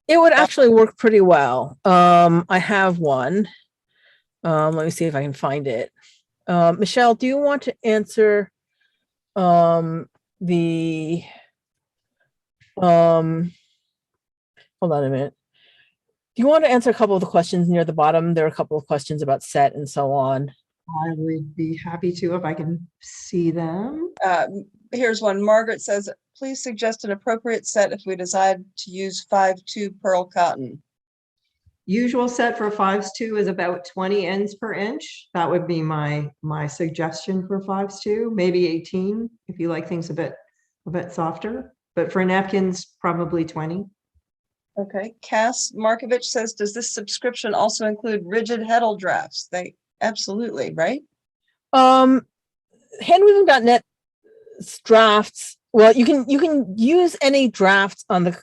[SPEAKER 3] It would actually work pretty well. I have one. Let me see if I can find it. Michelle, do you want to answer hold on a minute. Do you want to answer a couple of the questions near the bottom? There are a couple of questions about set and so on.
[SPEAKER 2] I would be happy to if I can see them.
[SPEAKER 1] Here's one. Margaret says, please suggest an appropriate set if we decide to use 5/2 pearl cotton.
[SPEAKER 2] Usual set for 5/2 is about 20 ends per inch. That would be my suggestion for 5/2, maybe 18 if you like things a bit softer. But for napkins, probably 20.
[SPEAKER 1] Okay, Cass Markovich says, does this subscription also include rigid heddle drafts? They, absolutely, right?
[SPEAKER 3] Handweaving.net drafts. Well, you can use any drafts on the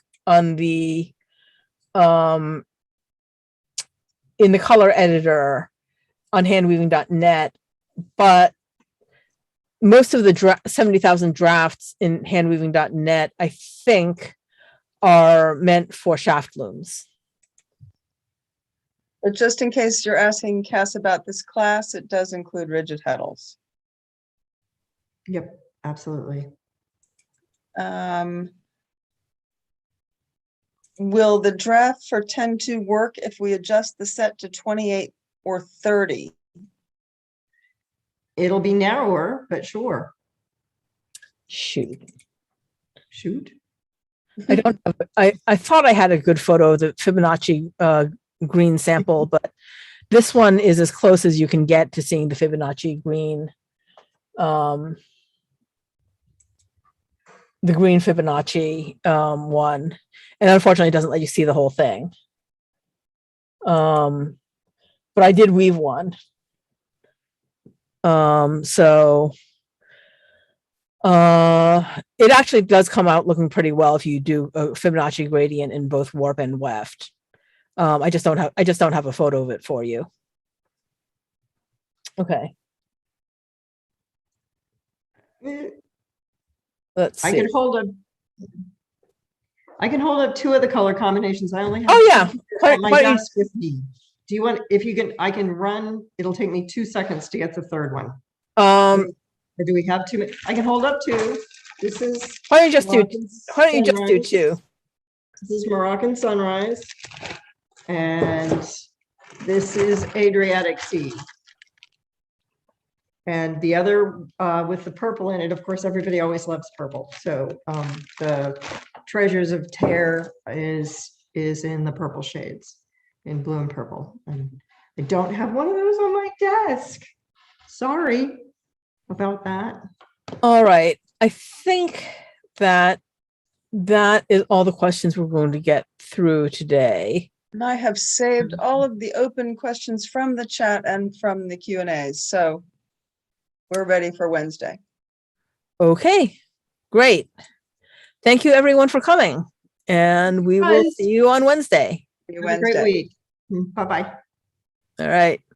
[SPEAKER 3] in the color editor on handweaving.net, but most of the 70,000 drafts in handweaving.net, I think, are meant for shaft looms.
[SPEAKER 1] But just in case you're asking Cass about this class, it does include rigid heddles.
[SPEAKER 2] Yep, absolutely.
[SPEAKER 1] Will the draft for 10-2 work if we adjust the set to 28 or 30?
[SPEAKER 2] It'll be narrower, but sure.
[SPEAKER 3] Shoot.
[SPEAKER 2] Shoot.
[SPEAKER 3] I don't have, I thought I had a good photo of the Fibonacci green sample, but this one is as close as you can get to seeing the Fibonacci green. The green Fibonacci one. And unfortunately, it doesn't let you see the whole thing. But I did weave one. So it actually does come out looking pretty well if you do a Fibonacci gradient in both warp and weft. I just don't have a photo of it for you. Okay. Let's see.
[SPEAKER 2] I can hold up two of the color combinations. I only have
[SPEAKER 3] Oh yeah.
[SPEAKER 2] at my desk with me. Do you want, if you can, I can run, it'll take me 2 seconds to get the third one. Or do we have 2 minutes? I can hold up two. This is
[SPEAKER 3] why don't you just do
[SPEAKER 2] Sunrise.
[SPEAKER 3] two?
[SPEAKER 2] This is Moroccan Sunrise. And this is Adriatic Sea. And the other with the purple in it, of course, everybody always loves purple. So the Treasures of Tear is in the purple shades, in blue and purple. And I don't have one of those on my desk. Sorry about that.
[SPEAKER 3] All right. I think that is all the questions we're going to get through today.
[SPEAKER 1] And I have saved all of the open questions from the chat and from the Q&As. So we're ready for Wednesday.
[SPEAKER 3] Okay, great. Thank you everyone for coming. And we will see you on Wednesday.
[SPEAKER 1] See you
[SPEAKER 2] Have a great
[SPEAKER 1] Wednesday.
[SPEAKER 2] week. Bye-bye.
[SPEAKER 3] All right.